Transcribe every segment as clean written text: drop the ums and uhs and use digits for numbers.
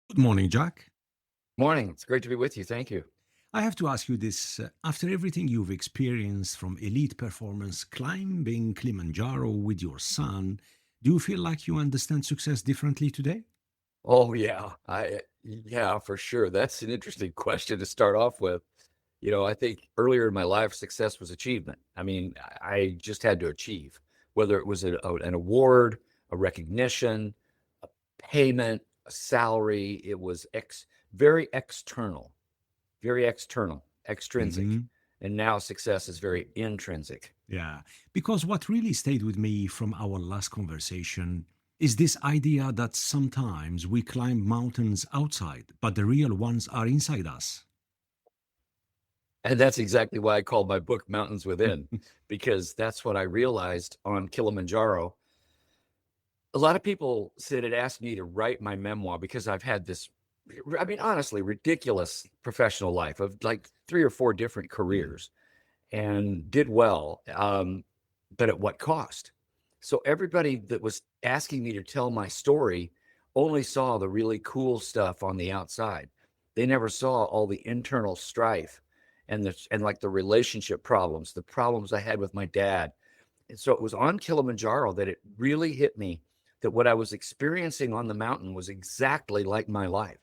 Good morning, Jack. Morning. It's great to be with you. Thank you. I have to ask you this. After everything you've experienced from elite performance, climbing Kilimanjaro with your son, do you feel like you understand success differently today? Oh yeah. Yeah, for sure. That's an interesting question to start off with. I think earlier in my life, success was achievement. I mean, I just had to achieve, whether it was an award, a recognition, a payment, a salary. It was very external, extrinsic. Hmm. And now success is very intrinsic. Yeah, because what really stayed with me from our last conversation is this idea that sometimes we climb mountains outside, but the real ones are inside us. And that's exactly why I called my book Mountains Within, because that's what I realized on Kilimanjaro. A lot of people said it asked me to write my memoir because I've had this, I mean, honestly, ridiculous professional life of like 3 or 4 different Mm. careers and did well, but at what cost? So everybody that was asking me to tell my story only saw the really cool stuff on the outside. They never saw all the internal strife and like the relationship problems, the problems I had with my dad. And so it was on Kilimanjaro that it really hit me that what I was experiencing on the mountain was exactly like my life.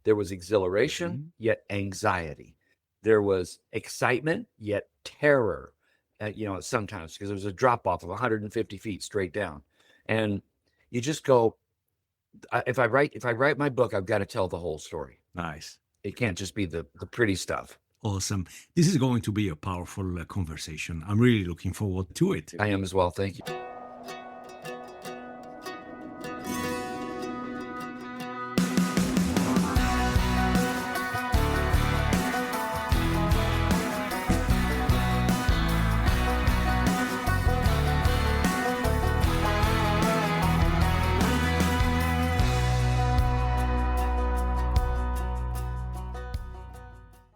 There was exhilaration, Mhm. yet anxiety. There was excitement, yet terror, sometimes because there was a drop off of 150 feet straight down. And you just go, if I write my book, I've got to tell the whole story. Nice. It can't just be the pretty stuff. Awesome. This is going to be a powerful conversation. I'm really looking forward to it. I am as well. Thank you.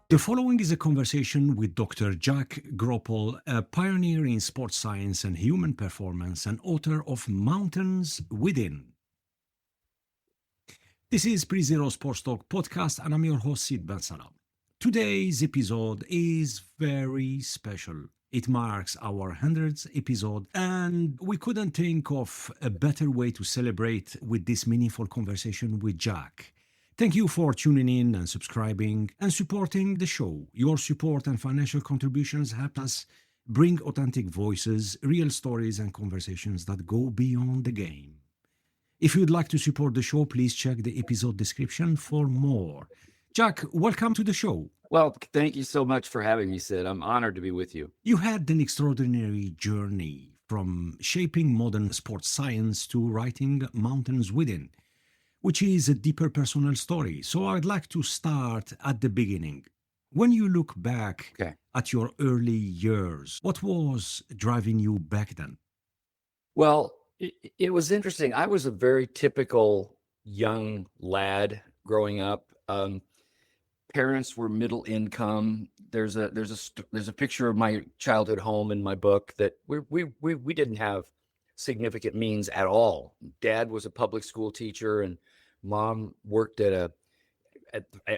The following is a conversation with Dr. Jack Groppel, a pioneer in sports science and human performance and author of Mountains Within. This is Pre-Zero Sports Talk podcast, and I'm your host, Sid Bensalah. Today's episode is very special. It marks our 100th episode, and we couldn't think of a better way to celebrate with this meaningful conversation with Jack. Thank you for tuning in and subscribing and supporting the show. Your support and financial contributions help us bring authentic voices, real stories, and conversations that go beyond the game. If you'd like to support the show, please check the episode description for more. Jack, welcome to the show. Well, thank you so much for having me, Sid. I'm honored to be with you. You had an extraordinary journey from shaping modern sports science to writing Mountains Within, which is a deeper personal story. So I'd like to start at the beginning. When you look back Okay. at your early years, what was driving you back then? Well, it was interesting. I was a very typical young lad growing up. Parents were middle income. There's a picture of my childhood home in my book that we didn't have significant means at all. Dad was a public school teacher, and mom worked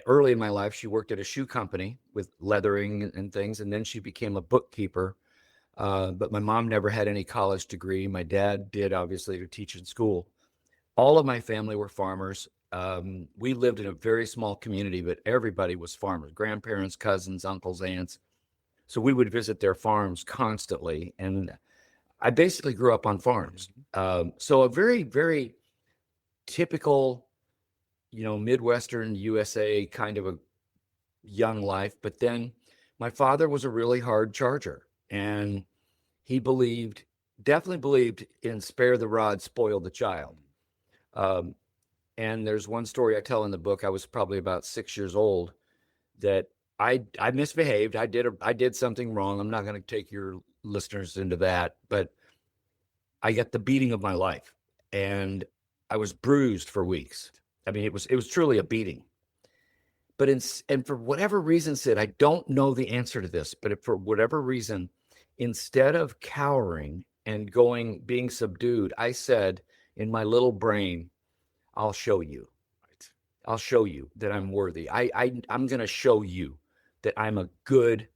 early in my life. She worked at a shoe company with leathering and things, and then she became a bookkeeper. But my mom never had any college degree. My dad did, obviously, to teach in school. All of my family were farmers. We lived in a very small community, but everybody was farmers, grandparents, cousins, uncles, aunts. So we would visit their farms constantly. And I basically grew up on farms. So a very, very typical, Midwestern USA kind of a young life. But then my father was a really hard charger. And he definitely believed in spare the rod, spoil the child. Um, and there's one story I tell in the book. I was probably about 6 years old that I misbehaved. I did something wrong. I'm not going to take your listeners into that, but I got the beating of my life, and I was bruised for weeks. I mean, it was truly a beating. And for whatever reason, Sid, I don't know the answer to this, but for whatever reason, instead of cowering and being subdued, I said in my little brain, I'll show you. Right. I'll show you that I'm worthy. I'm going to show you that I'm a good,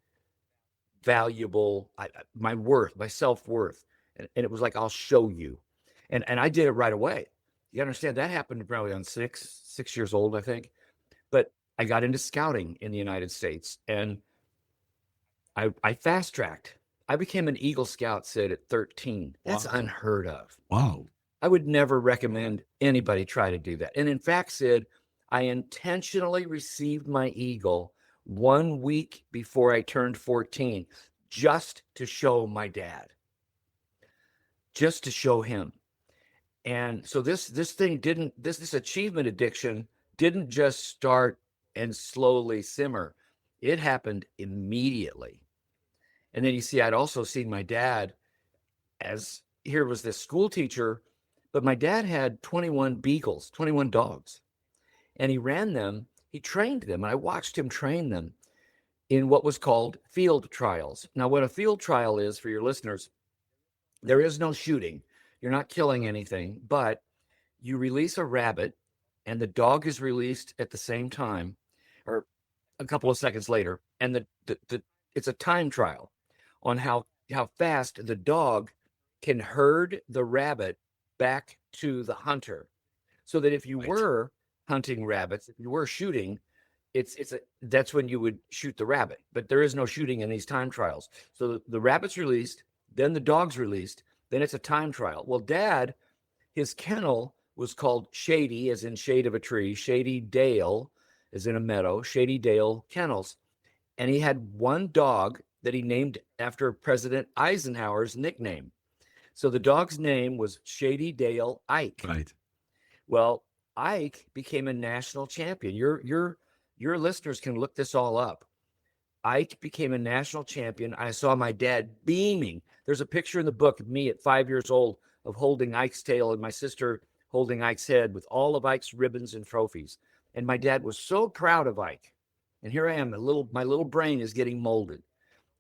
valuable, my worth, my self-worth. And it was like, I'll show you. And I did it right away. You understand that happened probably on 6 years old, I think. But I got into scouting in the United States, and I fast tracked. I became an Eagle Scout, Sid, at 13. That's Wow. unheard of. Wow. I would never recommend anybody try to do that. And in fact, Sid, I intentionally received my Eagle 1 week before I turned 14, just to show my dad, just to show him. And so this thing didn't, this achievement addiction didn't just start and slowly simmer. It happened immediately. And then you see, I'd also seen my dad as, here was this school teacher, but my dad had 21 beagles, 21 dogs, and he ran them, he trained them, and I watched him train them in what was called field trials. Now, what a field trial is, for your listeners, there is no shooting. You're not killing anything, but you release a rabbit and the dog is released at the same time or a couple of seconds later. And it's a time trial on how fast the dog can herd the rabbit back to the hunter. So that if you Right. were hunting rabbits, if you were shooting, that's when you would shoot the rabbit. But there is no shooting in these time trials. So the rabbit's released, then the dog's released, then it's a time trial. Well, Dad, his kennel was called Shady, as in shade of a tree, Shady Dale, as in a meadow, Shady Dale Kennels. And he had one dog that he named after President Eisenhower's nickname. So the dog's name was Shady Dale Ike. Right. Well, Ike became a national champion. Your listeners can look this all up. Ike became a national champion. I saw my dad beaming. There's a picture in the book of me at 5 years old of holding Ike's tail and my sister holding Ike's head with all of Ike's ribbons and trophies. And my dad was so proud of Ike. And here I am, my little brain is getting molded.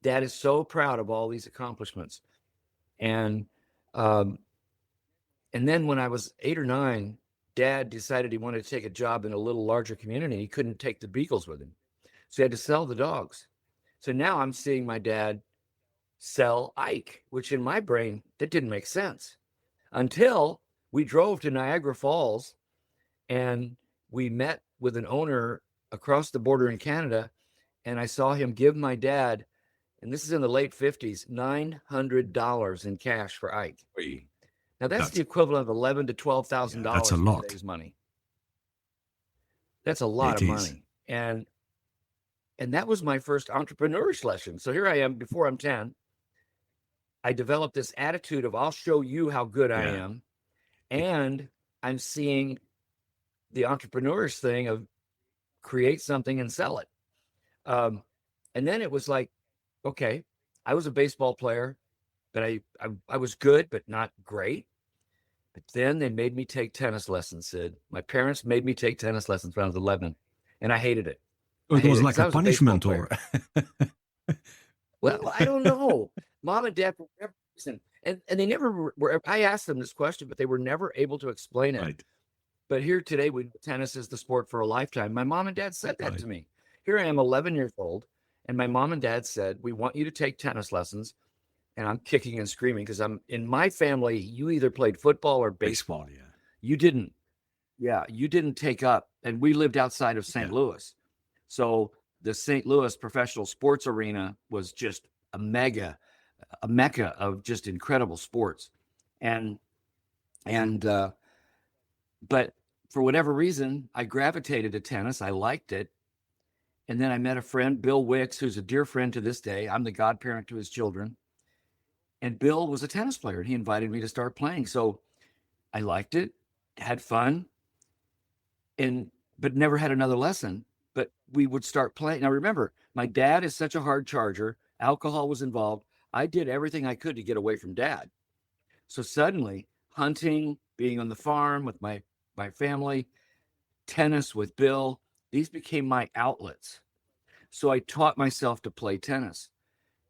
Dad is so proud of all these accomplishments. And um, and then when I was 8 or 9, Dad decided he wanted to take a job in a little larger community. He couldn't take the beagles with him, so he had to sell the dogs. So now I'm seeing my dad sell Ike, which in my brain, that didn't make sense until we drove to Niagara Falls and we met with an owner across the border in Canada. And I saw him give my dad, and this is in the late 50s, $900 in cash for Ike. Now that's the equivalent of $11,000 to $12,000 that's a in lot. today's money. That's a lot It of is. money. And that was my first entrepreneurial lesson. So here I am before I'm 10. I developed this attitude of I'll show you how good I Yeah. am. And I'm seeing the entrepreneur's thing of create something and sell it. And then it was like, okay, I was a baseball player, but I was good, but not great. But then they made me take tennis lessons, Sid. My parents made me take tennis lessons when I was 11, and I hated it. Oh, I it hated was it like because I a was a baseball punishment, player. or Well, I don't know. Mom and dad, for whatever reason, and they never were. I asked them this question, but they were never able to explain it. right. But here today, tennis is the sport for a lifetime. My mom and dad said that Right. to me. Here I am, 11 years old, and my mom and dad said, "We want you to take tennis lessons." And I'm kicking and screaming because I'm in my family. You either played football or baseball. Baseball, yeah. You didn't. Yeah, you didn't take up. And we lived outside of St. Yeah. Louis. So the St. Louis professional sports arena was just a mecca of just incredible sports. And but for whatever reason, I gravitated to tennis. I liked it. And then I met a friend, Bill Wicks, who's a dear friend to this day. I'm the godparent to his children. And Bill was a tennis player, and he invited me to start playing. So I liked it, had fun, but never had another lesson. But we would start playing. Now remember, my dad is such a hard charger. Alcohol was involved. I did everything I could to get away from dad. So suddenly, hunting, being on the farm with my family, tennis with Bill, these became my outlets. So I taught myself to play tennis.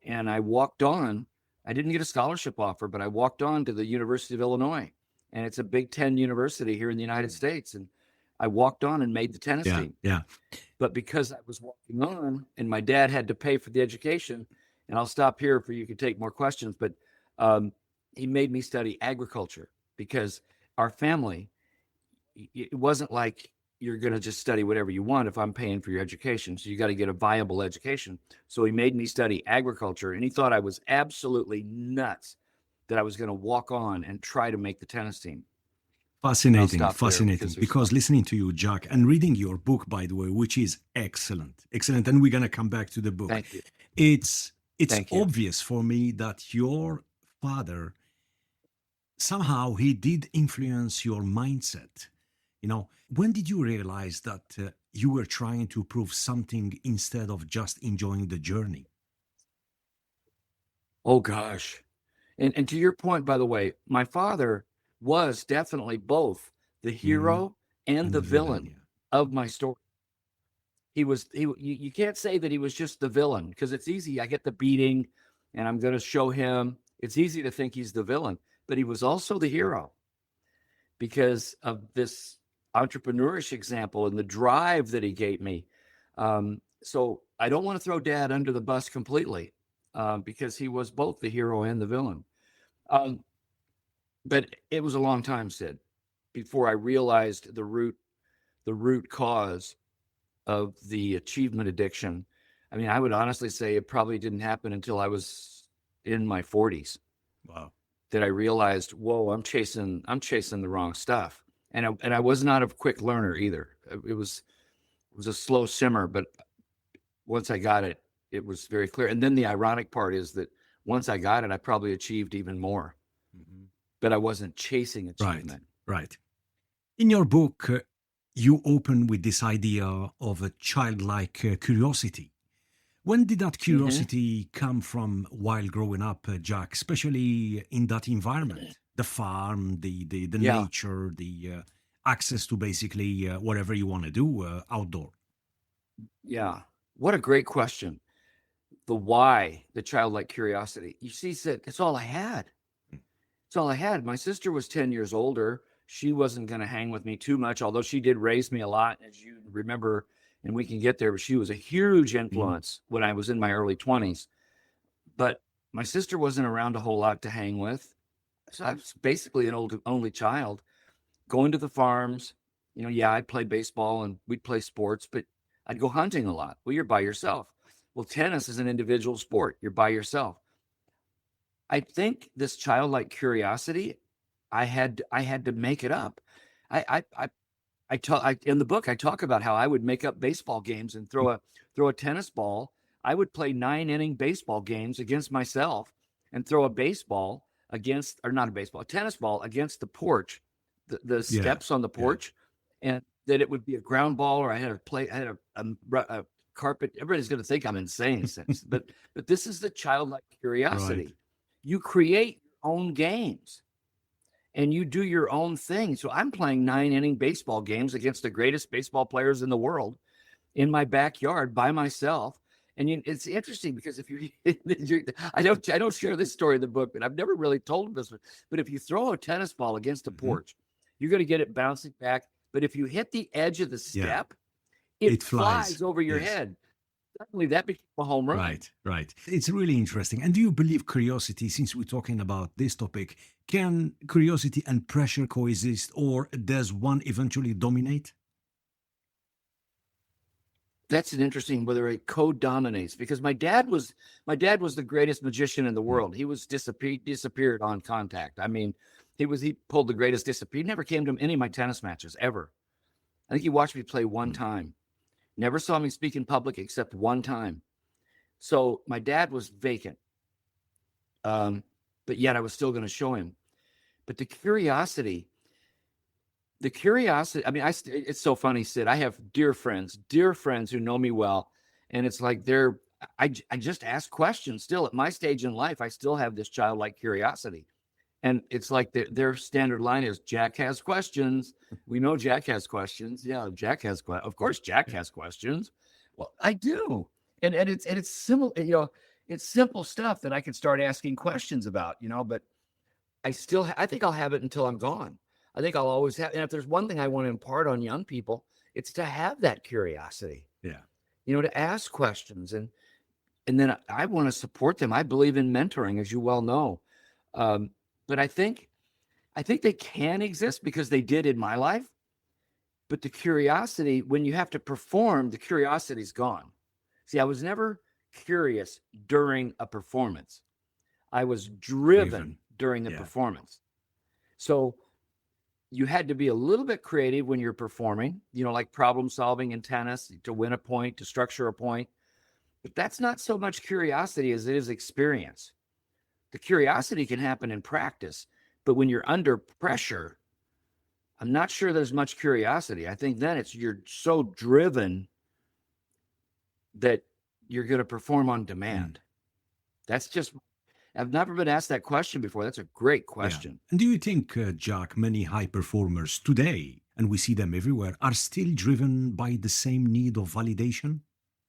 And I walked on. I didn't get a scholarship offer, but I walked on to the University of Illinois. And it's a Big Ten university here in the United States. And I walked on and made the tennis Yeah, team. yeah. But because I was walking on and my dad had to pay for the education, and I'll stop here for you can take more questions, but um, he made me study agriculture because our family, it wasn't like you're going to just study whatever you want if I'm paying for your education. So you got to get a viable education. So he made me study agriculture, and he thought I was absolutely nuts that I was going to walk on and try to make the tennis team. And I'll Fascinating, stop there fascinating. because there's Because listening to you, Jack, and reading your book, by the way, which is excellent, excellent, and we're gonna come back to the book. thank you. It's Thank you. obvious for me that your father somehow he did influence your mindset. When did you realize that you were trying to prove something instead of just enjoying the journey? Oh gosh. And to your point, by the way, my father was definitely both the Hmm. hero and And the the villain, villain yeah. of my story. You can't say that he was just the villain because it's easy. I get the beating and I'm going to show him. It's easy to think he's the villain, but he was also the hero because of this entrepreneurish example and the drive that he gave me. So I don't want to throw dad under the bus completely because he was both the hero and the villain. Um, but it was a long time, Sid, before I realized the root cause of the achievement addiction. I mean, I would honestly say it probably didn't happen until I was in my 40s Wow. that I realized, whoa, I'm chasing the wrong stuff. And I was not a quick learner either. It was a slow simmer, but once I got it, it was very clear. And then the ironic part is that once I got it, I probably achieved even more, Mhm. but I wasn't chasing Right, achievement. right. In your book, you open with this idea of a childlike curiosity. When did that Hmm. curiosity come from while growing up, Jack, especially in that environment? The farm, the Yeah, nature, the access to basically whatever you want to do outdoor. yeah. What a great question. The why, the childlike curiosity. You see, Sid, it's all I had. It's all I had. My sister was 10 years older. She wasn't going to hang with me too much, although she did raise me a lot, as you remember, and we can get there. But she was a huge Mm. influence when I was in my early 20s. But my sister wasn't around a whole lot to hang with. So I was basically an only child going to the farms. Yeah, I'd play baseball and we'd play sports, but I'd go hunting a lot. Well, you're by yourself. Well, tennis is an individual sport. You're by yourself. I think this childlike curiosity, I had to make it up. I in the book I talk about how I would make up baseball games and throw a tennis ball. I would play 9 inning baseball games against myself and throw a baseball against or not a baseball, a tennis ball against the porch, the Yeah, steps on the yeah, porch, and that it would be a ground ball or I had a carpet. Everybody's going to think I'm insane, but this is the childlike right. curiosity. You create your own games and you do your own thing. So I'm playing 9 inning baseball games against the greatest baseball players in the world in my backyard by myself. And it's interesting because if you, I don't share this story in the book, but I've never really told this. But if you throw a tennis ball against a Hmm. porch, you're going to get it bouncing back. But if you hit the edge of the Yeah, step, it it flies. flies over your Yes. head. Suddenly, that became a home run. Right, right. It's really interesting. And do you believe curiosity, since we're talking about this topic, can curiosity and pressure coexist, or does one eventually dominate? That's an interesting whether it co-dominates because my dad was the greatest magician in the Mm. world. He was disappeared on contact. I mean, he pulled the greatest disappear. He never came to any of my tennis matches ever. I think he watched me play one Mm. time. Never saw me speak in public except one time. So my dad was vacant, um, but yet I was still going to show him. But the curiosity. I mean, it's so funny, Sid. I have dear friends who know me well, and it's like I just ask questions. Still, at my stage in life, I still have this childlike curiosity, and it's like their standard line is Jack has questions. We know Jack has questions. Yeah, Jack has questions. Of course, Jack has questions. Well, I do, and it's similar. It's simple stuff that I can start asking questions about. But I think I'll have it until I'm gone. I think I'll always have, and if there's one thing I want to impart on young people, it's to have that curiosity, Yeah. to ask questions. And then I want to support them. I believe in mentoring, as you well know. But I think they can exist because they did in my life. But the curiosity, when you have to perform, the curiosity's gone. See, I was never curious during a performance. I was driven during the performance. So you had to be a little bit creative when you're performing, like problem solving in tennis to win a point, to structure a point. But that's not so much curiosity as it is experience. The curiosity can happen in practice, but when you're under pressure, I'm not sure there's much curiosity. I think then you're so driven that you're going to perform on demand. That's just, I've never been asked that question before. That's a great question. Yeah. And do you think, Jack, many high performers today, and we see them everywhere, are still driven by the same need of validation?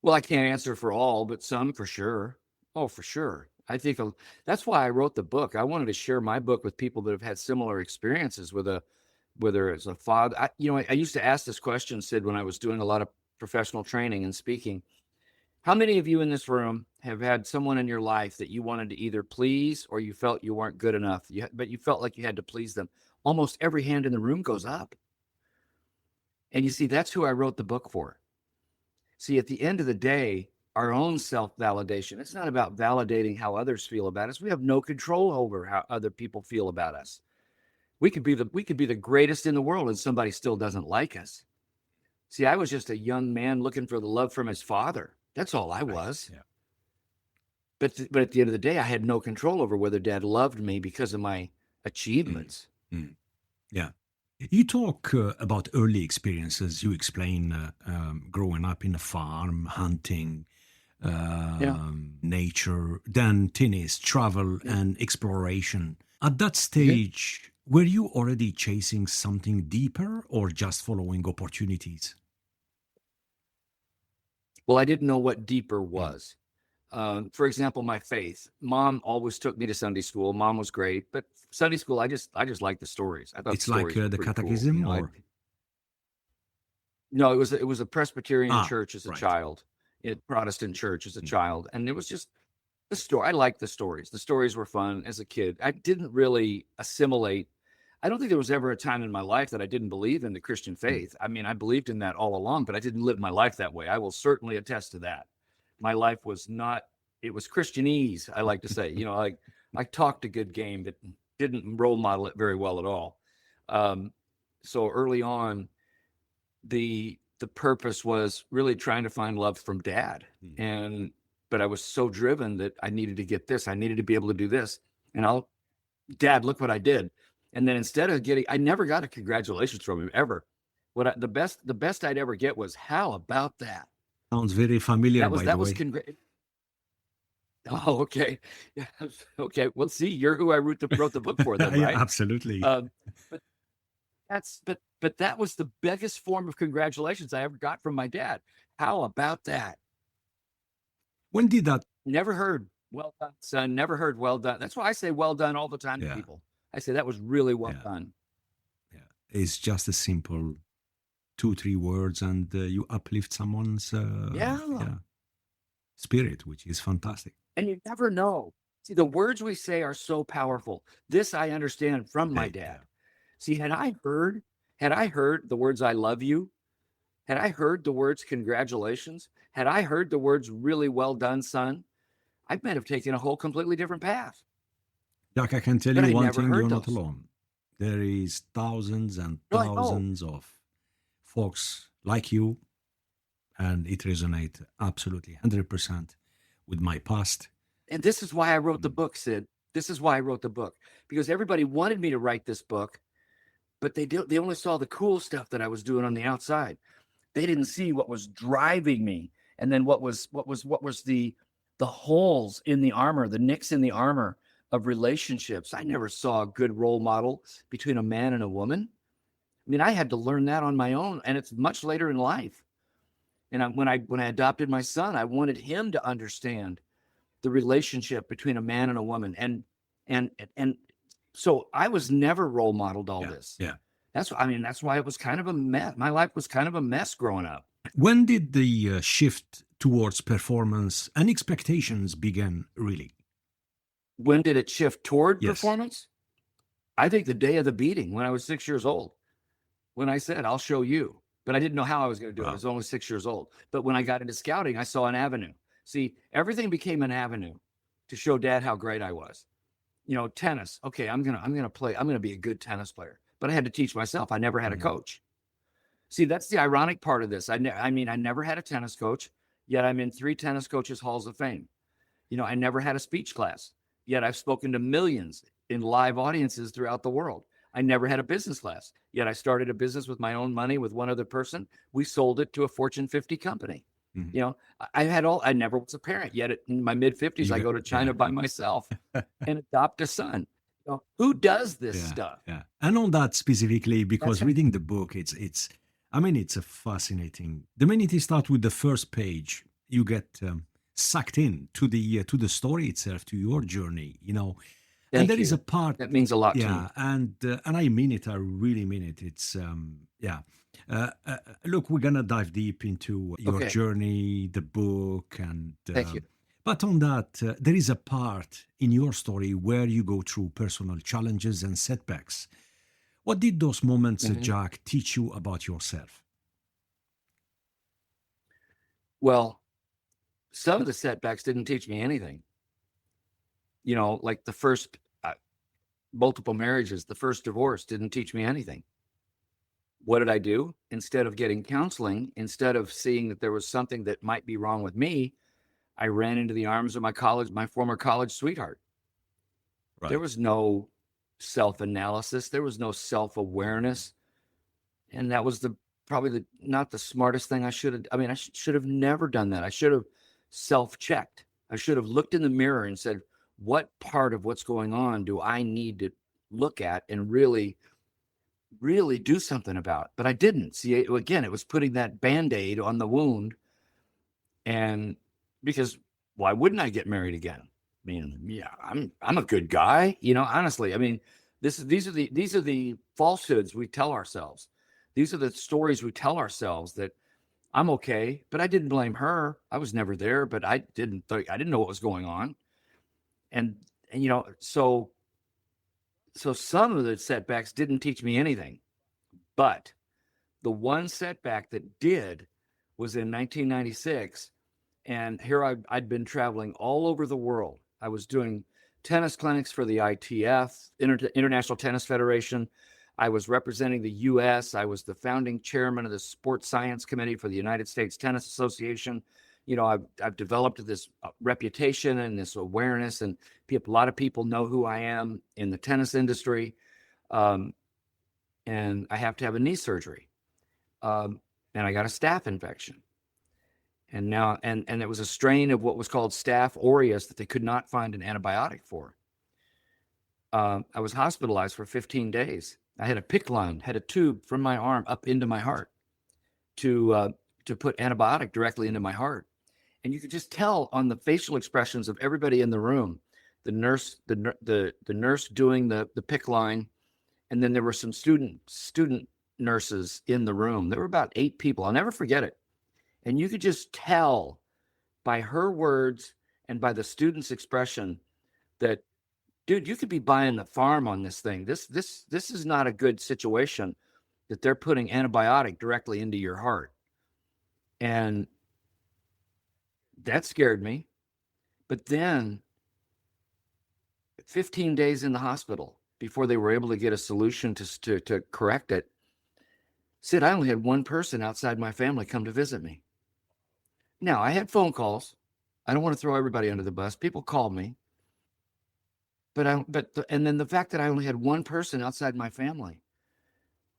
Well, I can't answer for all, but some for sure. Oh, for sure. I think that's why I wrote the book. I wanted to share my book with people that have had similar experiences whether it's a father. I used to ask this question, Sid, when I was doing a lot of professional training and speaking. How many of you in this room have had someone in your life that you wanted to either please or you felt you weren't good enough, but you felt like you had to please them? Almost every hand in the room goes up. And you see, that's who I wrote the book for. See, at the end of the day, our own self-validation, it's not about validating how others feel about us. We have no control over how other people feel about us. We could be the greatest in the world and somebody still doesn't like us. See, I was just a young man looking for the love from his father. That's all I was. Yeah. But at the end of the day, I had no control over whether dad loved me because of my achievements. Yeah. You talk about early experiences. You explain growing up in a farm, hunting, nature, then tennis, travel, and exploration. At that stage, were you already chasing something deeper or just following opportunities? Well, I didn't know what deeper was. For example, my faith. Mom always took me to Sunday school. Mom was great, but Sunday school, I just liked the stories. I thought It's the like stories were the pretty catechism, cool. or No, it was a Presbyterian church as a right. child, a Protestant church as a child, and it was just the story. I liked the stories. The stories were fun as a kid. I didn't really assimilate. I don't think there was ever a time in my life that I didn't believe in the Christian faith. I mean, I believed in that all along, but I didn't live my life that way. I will certainly attest to that. My life was not, it was Christianese, I like to say. I talked a good game, but didn't role model it very well at all. So early on, the purpose was really trying to find love from dad. But I was so driven that I needed to get this. I needed to be able to do this. And Dad, look what I did. And then instead of I never got a congratulations from him ever. The best I'd ever get was, how about that? Sounds very familiar, That was by the way. Oh, okay. Yeah. Okay. Well, see, you're who I wrote the book for then, right? Yeah, absolutely. But that was the biggest form of congratulations I ever got from my dad. How about that? When did that? Never heard, well done, son. Never heard, well done. That's why I say well done all the time to people. I say that was really well done. Yeah. It's just a simple 2-3 words, and you uplift someone's spirit, which is fantastic. And you never know. See, the words we say are so powerful. This I understand from my dad. See, had I heard the words "I love you," had I heard the words "congratulations," had I heard the words "really well done, son," I might have taken a whole completely different path. Jack, I can tell But you I one never thing: you're heard not those. alone. There is thousands and No, I know. thousands of folks like you, and it resonates absolutely 100% with my past. And this is why I wrote the book, Sid. This is why I wrote the book, because everybody wanted me to write this book, but they only saw the cool stuff that I was doing on the outside. They didn't see what was driving me, and then what was the holes in the armor, the nicks in the armor of relationships. I never saw a good role model between a man and a woman. I mean, I had to learn that on my own, and it's much later in life. And when I adopted my son, I wanted him to understand the relationship between a man and a woman, and so I was never role modeled all this. Yeah. That's why it was kind of a mess. My life was kind of a mess growing up. When did the shift towards performance and expectations begin, really? When did it shift toward Yes. performance? I think the day of the beating, when I was 6 years old, when I said, I'll show you. But I didn't know how I was going to do it. I Wow. was only 6 years old. But when I got into scouting, I saw an avenue. See, everything became an avenue to show dad how great I was. Tennis. Okay, I'm gonna play. I'm gonna be a good tennis player. But I had to teach myself. I never had a Mhm. coach. See, that's the ironic part of this. I mean, I never had a tennis coach, yet I'm in 3 tennis coaches halls of fame. I never had a speech class, yet I've spoken to millions in live audiences throughout the world. I never had a business class, yet I started a business with my own money with one other person. We sold it to a Fortune 50 company. Mhm. I never was a parent, yet in my mid 50s, You I got, go to yeah. China by myself and adopt a son. Who does this Yeah, stuff? yeah. And on that specifically, That's because reading the book, I mean, it's a fascinating. The minute you start with the first page, you get sucked in to the story itself, to your journey, And Thank there is a you. part, That means a lot to me. yeah, and I mean it. I really mean it. It's yeah. Look, we're gonna dive deep into your Okay. journey, the book, and Thank you. but on that, there is a part in your story where you go through personal challenges and setbacks. What did those moments, Mhm. Jack, teach you about yourself? Well, some of the setbacks didn't teach me anything. Like the first multiple marriages, the first divorce didn't teach me anything. What did I do? Instead of getting counseling, instead of seeing that there was something that might be wrong with me, I ran into the arms of my former college sweetheart. There Right. was no self-analysis, there was no self-awareness, and that was the probably the not the smartest thing I should have. I mean, I should have never done that. I should have self-checked. I should have looked in the mirror and said, what part of what's going on do I need to look at and really do something about? But I didn't. See, again, it was putting that band-aid on the wound. And because why wouldn't I get married again? I mean, yeah, I'm a good guy, honestly. I mean, these are the falsehoods we tell ourselves. These are the stories we tell ourselves that I'm okay, but I didn't blame her. I was never there, but I didn't know what was going on. And so some of the setbacks didn't teach me anything. But the one setback that did was in 1996. And here I'd been traveling all over the world. I was doing tennis clinics for the ITF, International Tennis Federation. I was representing the US. I was the founding chairman of the Sports Science Committee for the United States Tennis Association. I've developed this reputation and this awareness, and a lot of people know who I am in the tennis industry. Um, and I have to have a knee surgery. And I got a staph infection. And it was a strain of what was called Staph aureus that they could not find an antibiotic for. I was hospitalized for 15 days. I had a PICC line, had a tube from my arm up into my heart to put antibiotic directly into my heart. And you could just tell on the facial expressions of everybody in the room, the nurse doing the PICC line, and then there were some student nurses in the room. There were about 8 people. I'll never forget it. And you could just tell by her words and by the student's expression that, dude, you could be buying the farm on this thing. This is not a good situation that they're putting antibiotic directly into your heart. And that scared me. But then 15 days in the hospital before they were able to get a solution to correct it, Sid, I only had one person outside my family come to visit me. Now, I had phone calls. I don't want to throw everybody under the bus. People called me. And then the fact that I only had one person outside my family,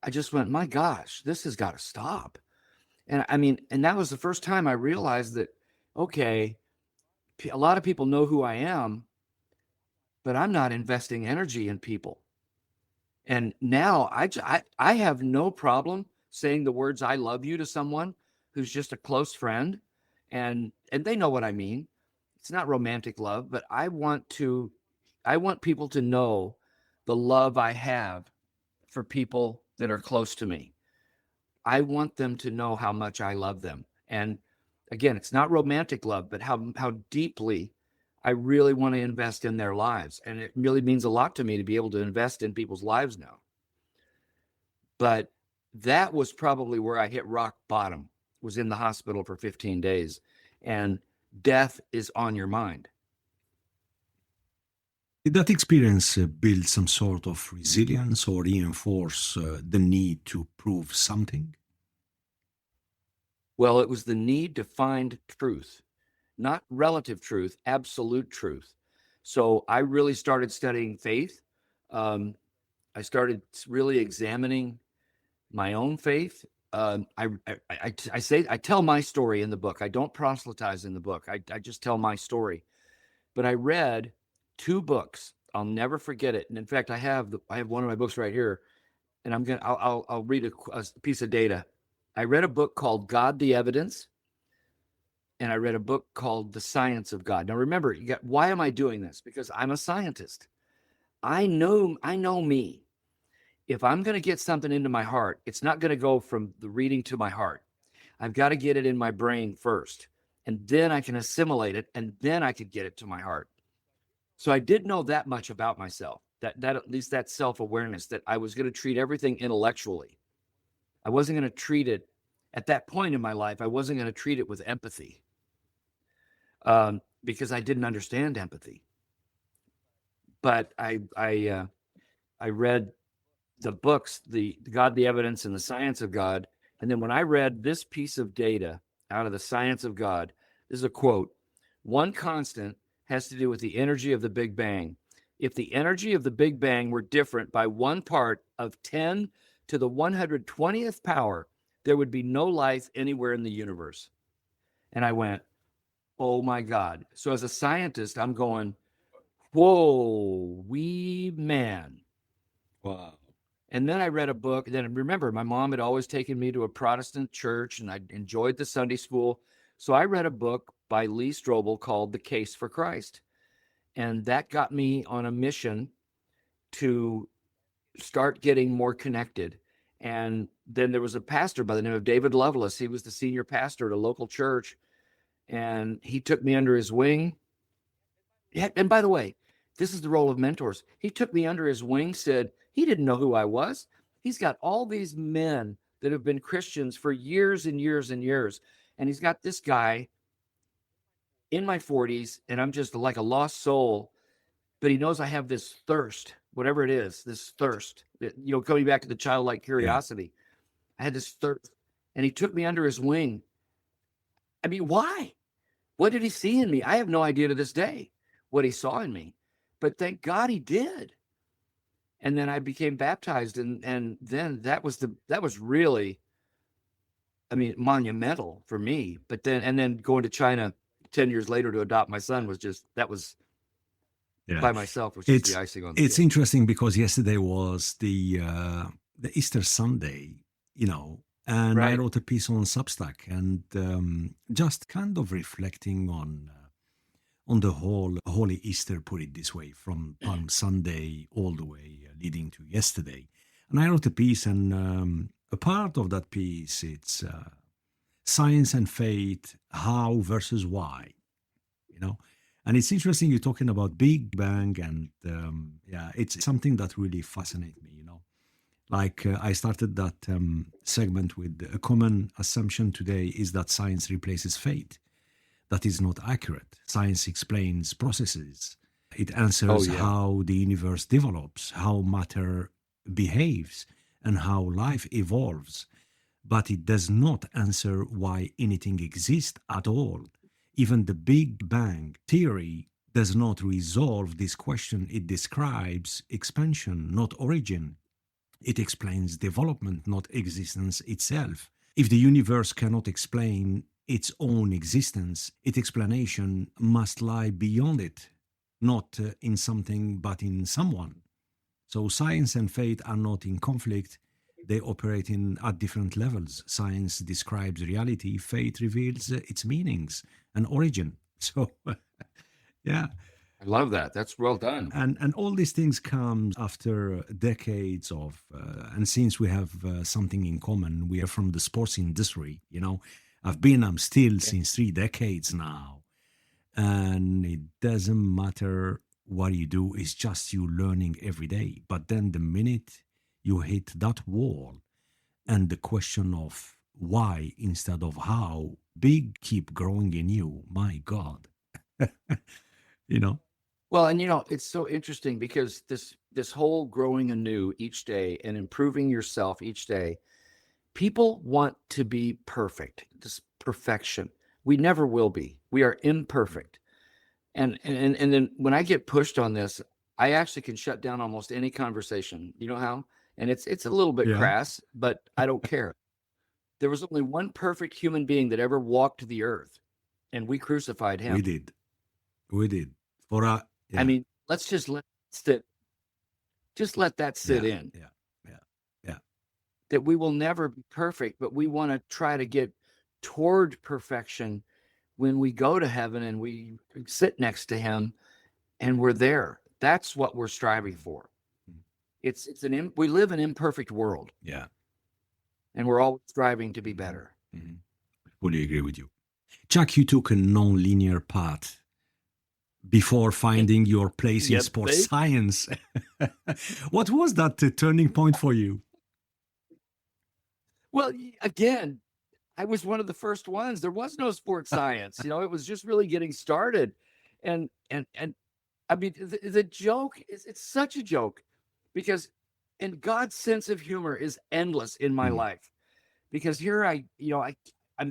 I just went, my gosh, this has got to stop. And I mean, and that was the first time I realized that, okay, a lot of people know who I am, but I'm not investing energy in people. And now I have no problem saying the words "I love you" to someone who's just a close friend, and they know what I mean. It's not romantic love, but I want people to know the love I have for people that are close to me. I want them to know how much I love them. And again, it's not romantic love, but how deeply I really want to invest in their lives. And it really means a lot to me to be able to invest in people's lives now. But that was probably where I hit rock bottom, was in the hospital for 15 days. And death is on your mind. Did that experience build some sort of resilience or reinforce the need to prove something? Well, it was the need to find truth, not relative truth, absolute truth. So I really started studying faith. Um, I started really examining my own faith. I tell my story in the book. I don't proselytize in the book. I just tell my story. But I read two books. I'll never forget it. And in fact, I have one of my books right here, and I'll read a piece of data. I read a book called God the Evidence, and I read a book called The Science of God. Now remember, why am I doing this? Because I'm a scientist. I know me. If I'm going to get something into my heart, it's not going to go from the reading to my heart. I've got to get it in my brain first, and then I can assimilate it, and then I could get it to my heart. So I did know that much about myself, that at least that self-awareness, that I was going to treat everything intellectually. I wasn't going to treat it at that point in my life. I wasn't going to treat it with empathy, because I didn't understand empathy. But I read the books, the God, the Evidence, and the Science of God. And then when I read this piece of data out of the Science of God, this is a quote: one constant has to do with the energy of the Big Bang. If the energy of the Big Bang were different by 1 part of 10 to the 120th power, there would be no life anywhere in the universe. And I went, oh my God. So as a scientist, I'm going, whoa, wee man. Wow. And then I read a book. Then remember, my mom had always taken me to a Protestant church, and I enjoyed the Sunday school. So I read a book by Lee Strobel called The Case for Christ. And that got me on a mission to start getting more connected. And then there was a pastor by the name of David Lovelace. He was the senior pastor at a local church, and he took me under his wing. And by the way, this is the role of mentors. He took me under his wing, said he didn't know who I was. He's got all these men that have been Christians for years and years and years. And he's got this guy in my 40s, and I'm just like a lost soul. But he knows I have this thirst, whatever it is, this thirst, coming back to the childlike curiosity. I had this thirst, and he took me under his wing. I mean, why? What did he see in me? I have no idea to this day what he saw in me, but thank God he did. And then I became baptized, and then that was really, I mean, monumental for me. But then going to China 10 years later to adopt my son was just, that was Yeah. by myself, was just the icing on the It's cake. interesting because yesterday was the Easter Sunday, and I Right. wrote a piece on Substack, and just kind of reflecting on the whole Holy Easter, put it this way, from Palm Sunday all the way leading to yesterday. And I wrote a piece, and a part of that piece, it's science and faith, how versus why, you know. And it's interesting you're talking about Big Bang, and it's something that really fascinates me, Like I started that segment with a common assumption today is that science replaces faith. That is not accurate. Science explains processes. It answers how the universe develops, how matter behaves, and how life evolves. But it does not answer why anything exists at all. Even the Big Bang theory does not resolve this question. It describes expansion, not origin. It explains development, not existence itself. If the universe cannot explain its own existence, its explanation must lie beyond it, not in something but in someone. So science and faith are not in conflict. They operate at different levels. Science describes reality, faith reveals its meanings and origin. So, yeah. I love that. That's well done. And all these things come after decades of and since we have something in common, we are from the sports industry. I'm still Okay. since 3 decades now, and it doesn't matter what you do, it's just you learning every day. But then the minute you hit that wall, and the question of why instead of how big keep growing in you, my God. you know Well, and it's so interesting because this whole growing anew each day and improving yourself each day, people want to be perfect. This perfection. We never will be. We are imperfect. And then when I get pushed on this, I actually can shut down almost any conversation. You know how? And it's a little bit yeah, crass, but I don't care. There was only one perfect human being that ever walked the earth, and we crucified we him. did. We did. For I yeah, mean, let's just let that sit yeah, in. yeah, yeah, yeah. That we will never be perfect, but we want to try to get toward perfection when we go to heaven and we sit next to him and we're there. That's what we're striving Mm, for. mm, We live in an imperfect world, yeah. and we're always striving to be Hmm. better. Hmm. Fully agree with you. Jack, you took a non-linear path before finding your place in You sports think? science. What was that turning point for you? Well, again, I was one of the first ones. There was no sports science. It was just really getting started. And I mean, the joke is it's such a joke because and God's sense of humor is endless in my Mm, life. Because here I'm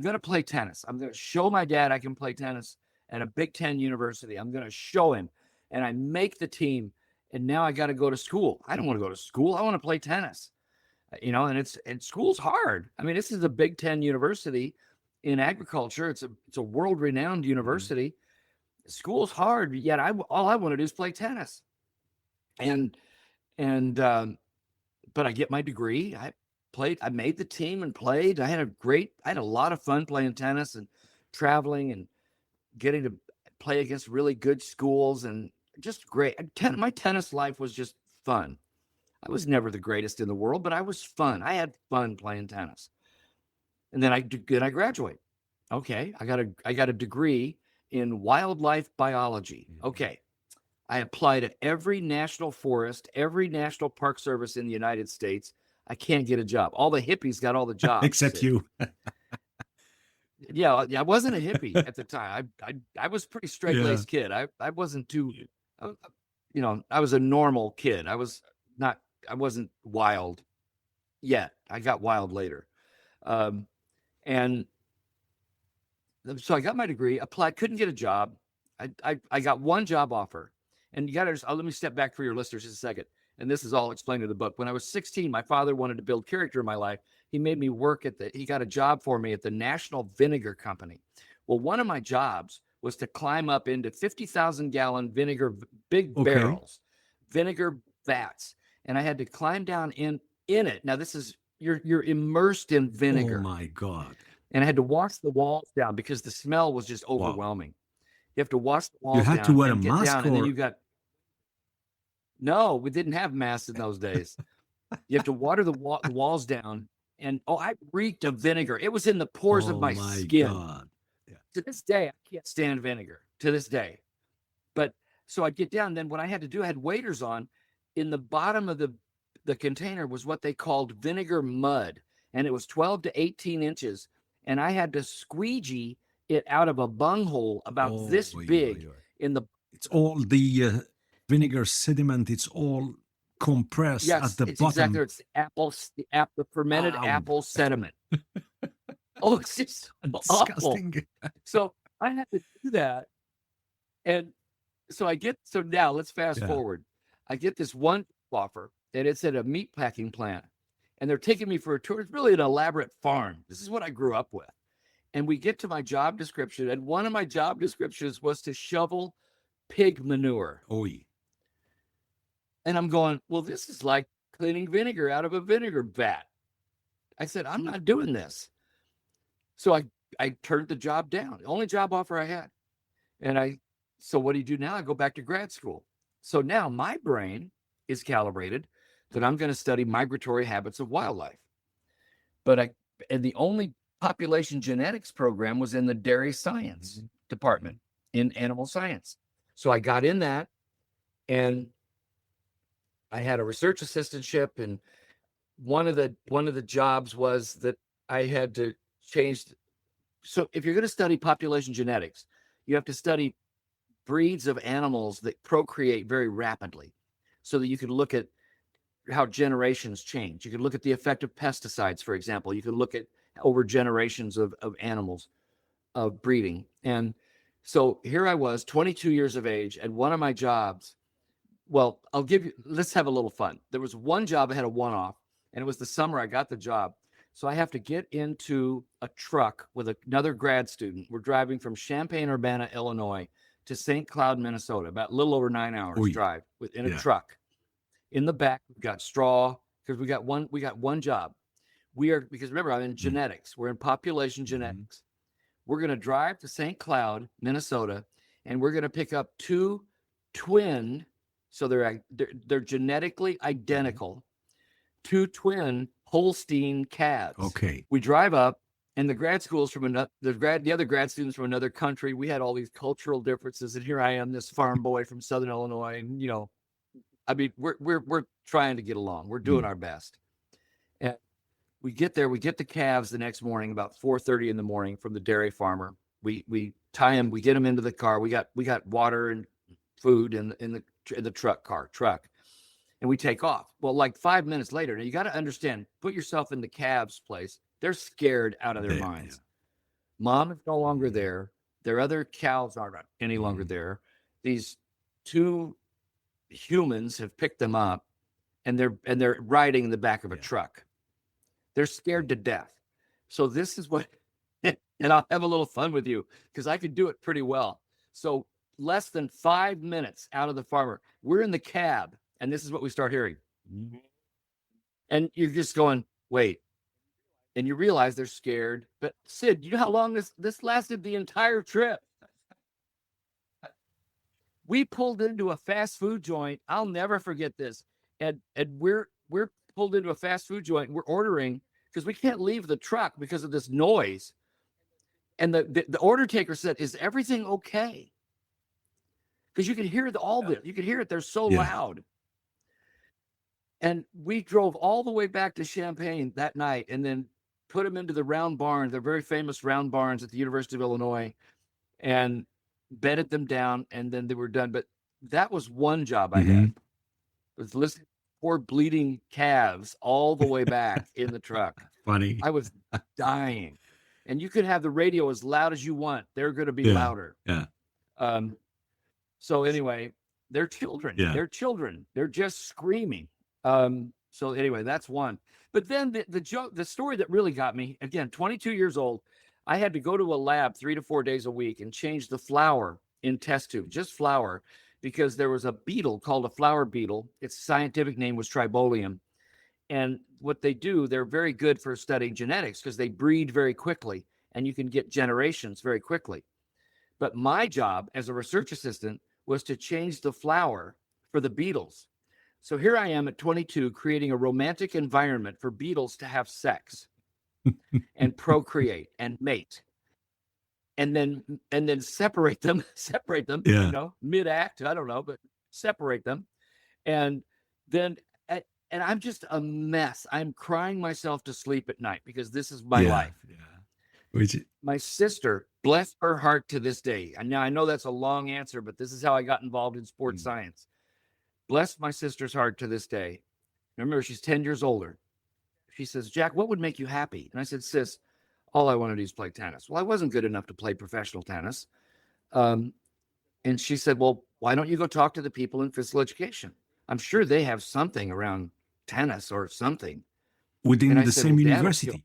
going to play tennis. I'm going to show my dad I can play tennis at a Big Ten university. I'm going to show him, and I make the team. And now I got to go to school. I don't want to go to school. I want to play tennis. And school's hard. I mean, this is a Big Ten university in agriculture. It's a world renowned mhm. university. School's hard. Yet all I want to do is play tennis. And and but I get my degree. I made the team and played. I had a lot of fun playing tennis and traveling and getting to play against really good schools and just great. My tennis life was just fun. I was never the greatest in the world, but I was fun. I had fun playing tennis. And then I graduate. Okay, I got a degree in wildlife biology. Mhm. Okay, I applied at every national forest, every national park service in the United States. I can't get a job. All the hippies got all the jobs, Except Sid. you. Yeah, I wasn't a hippie at the time. I was a pretty straight Yeah. laced kid. I wasn't too, uh, I was a normal kid. Not, I wasn't wild yet. I got wild later. Um, and so I got my degree, applied, couldn't get a job. I got one job offer. And you got to, let me step back for your listeners just a second. And this is all explained in the book. When I was 16, my father wanted to build character in my life. He made me work he got a job for me at the National Vinegar Company. Well, one of my jobs was to climb up into 50,000-gallon vinegar, big Okay. barrels, vinegar vats. And I had to climb down in it. Now, you're immersed in Oh vinegar, my God. and I had to wash the walls down because the smell was just Wow. overwhelming. You have to wash the You walls had to down wear a and get mask down, and then or you got no, we didn't have masks in those days. You have to water the walls down, and I reeked of vinegar. It was in the pores of oh my my skin. God. Yeah. To this day, I can't stand vinegar. To this day, but so I'd get down. Then what I had to do, I had waders on. In the bottom of the container was what they called vinegar mud, and it was 12 to 18 inches, and I had to squeegee it out of a bunghole about Oh, this oi, oi, big oi. in the It's all the vinegar sediment, it's all compressed at yes, the it's exactly bottom. it's the fermented Ow. apple sediment. Oh, it's just awful. Disgusting. So I had to do that, and so now let's fast Yeah. forward. I get this one offer, and it's at a meat packing plant, and they're taking me for a tour. It's really an elaborate farm. This is what I grew up with. And we get to my job description, and one of my job descriptions was to shovel pig manure. Oi. And I'm going, well, this is like cleaning vinegar out of a vinegar vat. I said, I'm not doing this. So I turned the job down, the only job offer I had. And So what do you do now? I go back to grad school. So now my brain is calibrated that I'm going to study migratory habits of wildlife. And the only population genetics program was in the dairy science department in animal science. So I got in that, and I had a research assistantship, and one of the jobs was that I had to change. So if you're going to study population genetics, you have to study breeds of animals that procreate very rapidly, so that you can look at how generations change. You can look at the effect of pesticides, for example. You can look at over generations of animals of breeding. And so here I was, 22 years of age, and one of my jobs, well, let's have a little fun. There was one job I had a one-off, and it was the summer I got the job. So I have to get into a truck with another grad student. We're driving from Champaign-Urbana, Illinois to St. Cloud, Minnesota, about a little over 9 hours drive within a truck. In the back, we've got straw, because we got one job. Because remember, I'm in genetics. We're in population genetics. We're going to drive to St. Cloud, Minnesota, and we're going to pick up two twin, so they're genetically identical, two twin Holstein calves. Okay. We drive up, and the grad schools from the other grad students from another country. We had all these cultural differences, and here I am, this farm boy from Southern Illinois, and I mean, we're trying to get along. We're doing our best. And we get there. We get the calves the next morning, about 4:30 in the morning, from the dairy farmer. We tie them. We get them into the car. We got water and food in the truck, and we take off. Well, like 5 minutes later, now you got to understand. Put yourself in the calves' place. They're scared out of their minds. Mom is no longer there. Their other cows aren't any longer there. These two humans have picked them up, and they're riding in the back of a truck. They're scared to death. So this is what, and I'll have a little fun with you, because I could do it pretty well. So less than 5 minutes out of the farmer, we're in the cab, and this is what we start hearing. And you're just going, wait. And you realize they're scared. But Sid, you know how long this lasted? The entire trip. We pulled into a fast food joint. I'll never forget this. And we're pulled into a fast food joint. We're ordering, because we can't leave the truck because of this noise. And the order taker said, "Is everything okay?" Because you can hear all this. You can hear it. They're so loud. And we drove all the way back to Champaign that night, and then put them into the round barn. They're very famous round barns at the University of Illinois, and bedded them down, and then they were done. But that was one job I had, was listening to poor bleeding calves all the way back in the truck. Funny. I was dying. And you could have the radio as loud as you want. They're going to be louder. Yeah. So anyway, they're children. Yeah. They're children. They're just screaming. So anyway, that's one. But then the story that really got me, again, 22 years old, I had to go to a lab 3 to 4 days a week and change the flour in test tube, just flour, because there was a beetle called a flour beetle. Its scientific name was Tribolium. And what they do, they're very good for studying genetics, because they breed very quickly, and you can get generations very quickly. But my job as a research assistant was to change the flour for the beetles. So here I am at 22, creating a romantic environment for beetles to have sex and procreate and mate, and then separate them, mid-act, I don't know, but separate them. And then, and I'm just a mess. I'm crying myself to sleep at night, because this is my life. My sister, bless her heart to this day. And now I know that's a long answer, but this is how I got involved in sports science. Bless my sister's heart to this day. Remember, she's 10 years older. She says, "Jack, what would make you happy?" And I said, "Sis, all I want to do is play tennis." Well, I wasn't good enough to play professional tennis. And she said, "Well, why don't you go talk to the people in physical education? I'm sure they have something around tennis or something." Within the same university.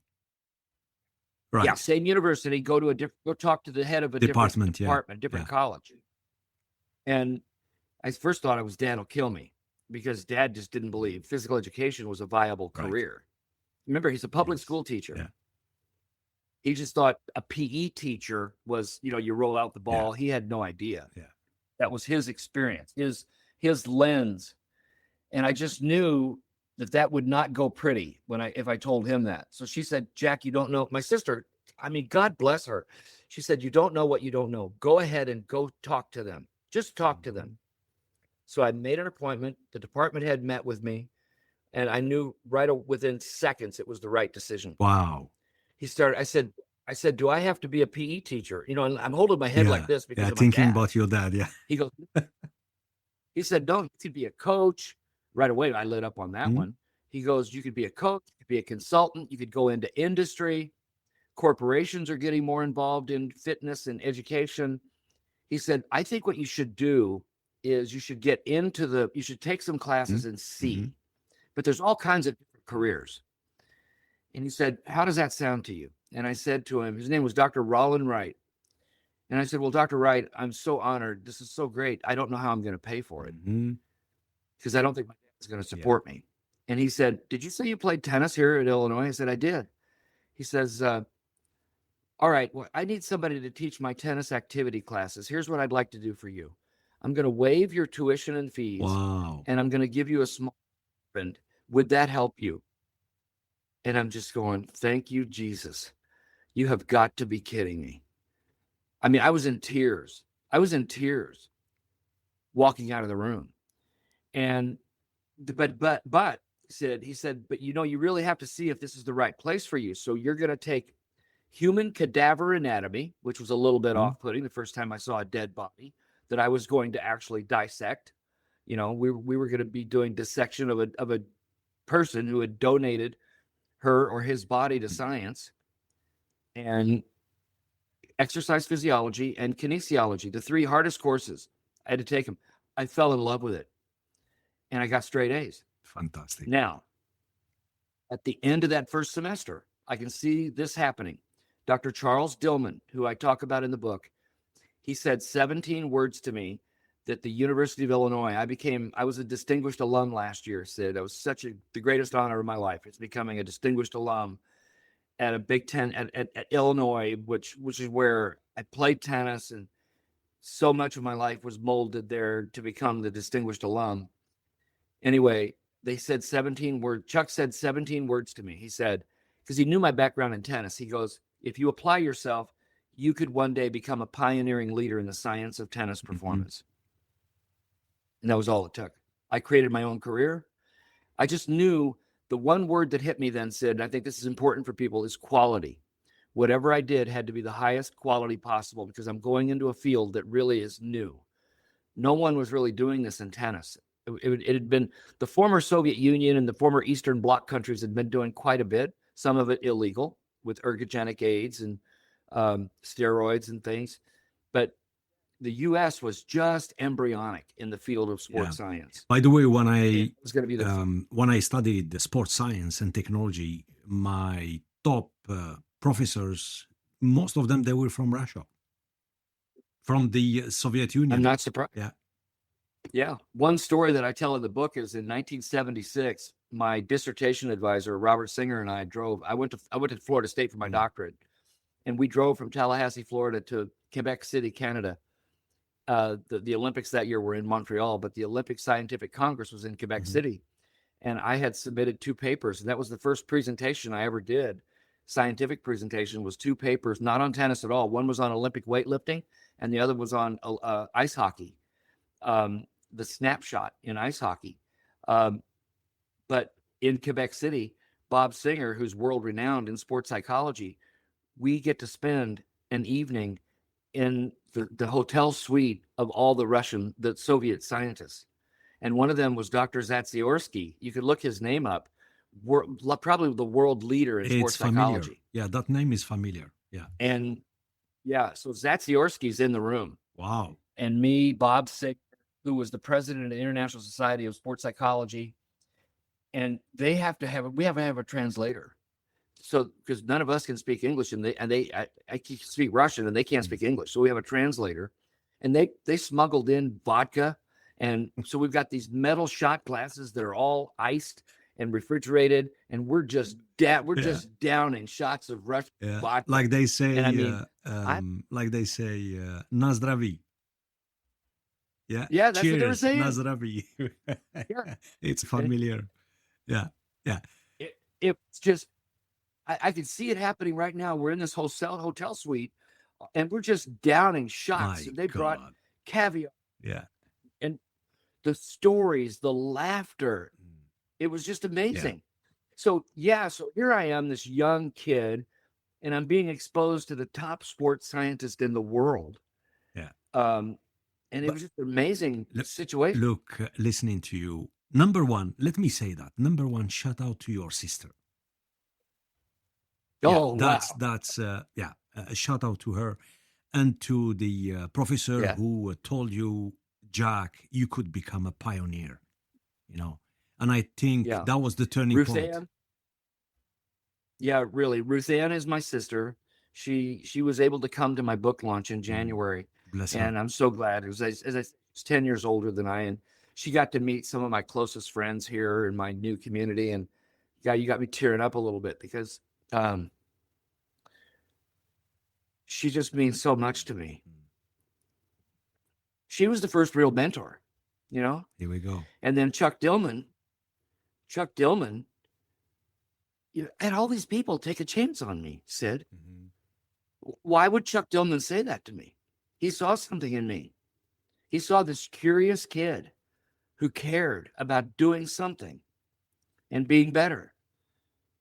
Right. Yeah, same university. Go talk to the head of a different department, different college. And I first thought it was Dad will kill me, because Dad just didn't believe physical education was a viable career. Remember, he's a public school teacher. Yeah. He just thought a PE teacher was, you roll out the ball. Yeah. He had no idea. Yeah. That was his experience, his lens. And I just knew that that would not go pretty if I told him that. So she said, Jack, you don't know. My sister, I mean, God bless her. She said, you don't know what you don't know. Go ahead and go talk to them. Just talk to them. So I made an appointment. The department head met with me, and I knew within seconds it was the right decision. Wow. He started, I said, do I have to be a PE teacher? You know, and I'm holding my head like this because of my thinking dad. about your dad. Yeah. He goes, he said, no, you could be a coach. Right away, I lit up on that one. He goes, you could be a coach, you could be a consultant, you could go into industry. Corporations are getting more involved in fitness and education. He said, I think what you should do is you should you should take some classes and see. But there's all kinds of different careers. And he said, how does that sound to you? And I said to him, his name was Dr. Rollin Wright. And I said, well, Dr. Wright, I'm so honored. This is so great. I don't know how I'm going to pay for it because I don't think my dad is going to support me. And he said, did you say you played tennis here at Illinois? I said, I did. He says, all right, well, I need somebody to teach my tennis activity classes. Here's what I'd like to do for you. I'm going to waive your tuition and fees. Wow. And I'm going to give you a small stipend. Would that help you? And I'm just going, thank you, Jesus. You have got to be kidding me. I mean, I was in tears. Walking out of the room. And but he said, but you know, you really have to see if this is the right place for you. So you're going to take human cadaver anatomy, which was a little bit off-putting the first time I saw a dead body that I was going to actually dissect. You know, we were going to be doing dissection of a person who had donated her or his body to science, and exercise physiology and kinesiology, the three hardest courses. I had to take them. I fell in love with it, and I got straight A's. Fantastic. Now, at the end of that first semester, I can see this happening. Dr. Charles Dillman, who I talk about in the book, he said 17 words to me that the University of Illinois, I was a distinguished alum last year, Sid. That was the greatest honor of my life. It's becoming a distinguished alum at a Big Ten at Illinois, which is where I played tennis, and so much of my life was molded there to become the distinguished alum. Anyway, they said 17 words. Chuck said 17 words to me. He said, because he knew my background in tennis, he goes, if you apply yourself, you could one day become a pioneering leader in the science of tennis performance. And that was all it took. I created my own career. I just knew the one word that hit me then, Sid, and I think this is important for people, is quality. Whatever I did had to be the highest quality possible because I'm going into a field that really is new. No one was really doing this in tennis. It had been the former Soviet Union and the former Eastern Bloc countries had been doing quite a bit, some of it illegal with ergogenic aids and steroids and things. But the U.S. was just embryonic in the field of sports science. By the way, when I studied the sports science and technology, my top professors, most of them, they were from Russia, from the Soviet Union. I'm not surprised. Yeah. One story that I tell in the book is in 1976, my dissertation advisor, Robert Singer, and I drove. I went to Florida State for my doctorate, and we drove from Tallahassee, Florida to Quebec City, Canada. The Olympics that year were in Montreal, but the Olympic Scientific Congress was in Quebec City. And I had submitted 2 papers, and that was the first presentation I ever did. Scientific presentation was 2 papers, not on tennis at all. One was on Olympic weightlifting, and the other was on ice hockey, the snapshot in ice hockey. But in Quebec City, Bob Singer, who's world-renowned in sports psychology, we get to spend an evening in the hotel suite of all the Soviet scientists. And one of them was Dr. Zatsiorsky. You could look his name up. Probably the world leader in sports psychology. Yeah, that name is familiar. Yeah. And so Zatsiorsky's in the room. Wow. And me, Bob Singer, who was the president of the International Society of Sports Psychology. And we have to have a translator. So, because none of us can speak English, and I can speak Russian, and they can't speak English. So we have a translator, and they smuggled in vodka, and so we've got these metal shot glasses that are all iced and refrigerated, and we're just downing shots of Russian vodka, like they say. And I mean, like they say, "Na zdraví." Yeah. Yeah, that's what they were Cheers, saying. Nazrabi. Yeah. It's And familiar. Yeah. Yeah. it's just, I can see it happening right now. We're in this hotel suite, and we're just downing shots. My And they brought God. caviar Yeah. and the stories, the laughter. Mm. It was just Yeah. amazing. So yeah, so here I am, this young kid, and I'm being exposed to the top sports scientist in the world. Yeah. Um, and it But was just an amazing look, situation. look, listening to you, number one, let me say that. Number one, shout out to your sister. Yeah, Oh wow. that's yeah, a shout out to her and to the professor Yeah. who told you, Jack, you could become a pioneer, you know. And I think Yeah. that was the turning Ruth point. Ann. Yeah, really. Ruth Ann is my sister. She was able to come to my book launch in Mm, January, bless her. and I'm so glad. It was as I she's 10 years older than I, and she got to meet some of my closest friends here in my new community. And yeah, you got me tearing up a little bit because um, she just means so much to me. Mm. She was the first real mentor, you know. Here we go. And then Chuck Dillman, had all these people take a chance on me, Sid. Mhm. Why would Chuck Dillman say that to me? He saw something in me. He saw this curious kid who cared about doing something and being better.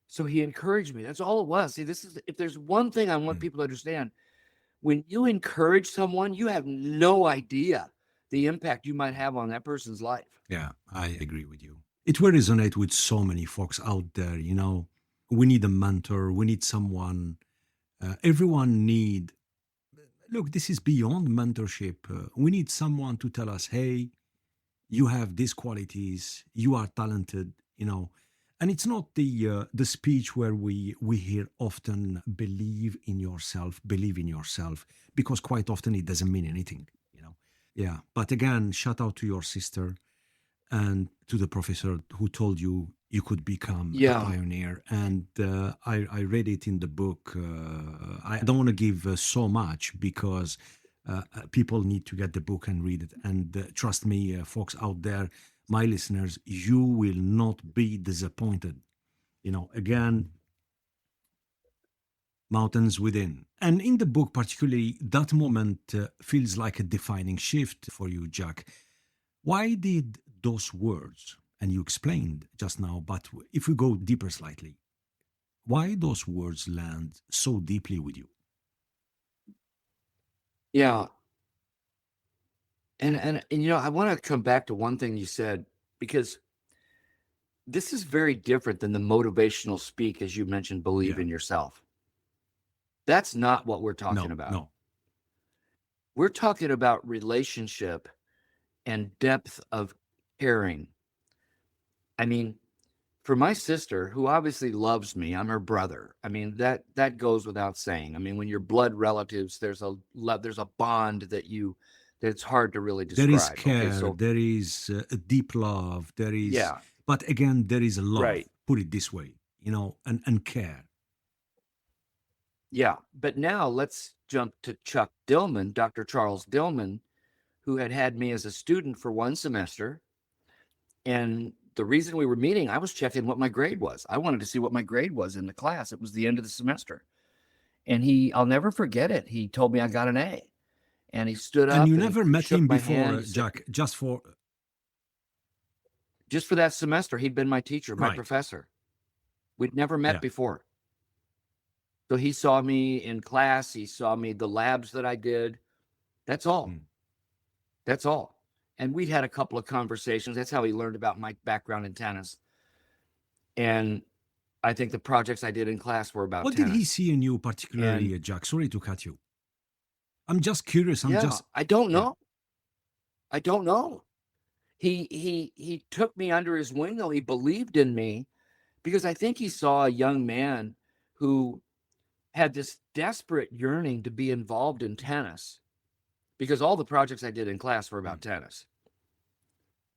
So he encouraged me. That's all it was. See, this is, if there's one thing I want Mm. people to understand, when you encourage someone, you have no idea the impact you might have on that person's life. Yeah, I agree with you. It will resonate with so many folks out there. You know, we need a mentor. We need someone. Everyone need. Look, this is beyond mentorship. We need someone to tell us, "Hey, you have these qualities. You are talented." You know, and it's not the speech where we hear often, believe in yourself, because quite often it doesn't mean anything. You know. Yeah, but again, shout out to your sister and to the professor who told you you could become a Yeah. pioneer. And I read it in the book. I don't want to give so much because people need to get the book and read it. And trust me, folks out there, my listeners, you will not be disappointed. You know, again, mountains within. And in the book, particularly, that moment feels like a defining shift for you, Jack. Why did those words, and you explained just now, but if we go deeper slightly, why those words land so deeply with you? Yeah. And I want to come back to one thing you said, because this is very different than the motivational speak, as you mentioned, believe Yeah. in yourself. That's not what we're talking No, about. no. We're talking about relationship and depth of caring. I mean, for my sister, who obviously loves me, I'm her brother. I mean, that goes without saying. I mean, when you're blood relatives, there's a bond that's hard to really There is describe. Okay, care, so there is a deep love, there is, yeah, but again, there is a love, right. put it this way, you know, and care. Yeah. But now let's jump to Chuck Dillman, Dr. Charles Dillman, who had me as a student for one semester. And the reason we were meeting, I was checking what my grade was. I wanted to see what my grade was in the class. It was the end of the semester. And I'll never forget it. He told me I got an A. And he stood And up you and never he met shook him my before, hand. He said, Jack, just for, just for that semester, he'd been my teacher, my right. professor. We'd never met Yeah. before. So he saw me in class. He saw me, the labs that I did. That's all. Mm. That's all. And we'd had a couple of conversations. That's how he learned about my background in tennis. And I think the projects I did in class were about What did he tennis. see in you And particularly, Jack? Sorry to cut you. I'm just curious. I'm yeah, just, I don't yeah. know. I don't know. He took me under his wing, though. He believed in me because I think he saw a young man who had this desperate yearning to be involved in tennis, because all the projects I did in class were Mm. about tennis.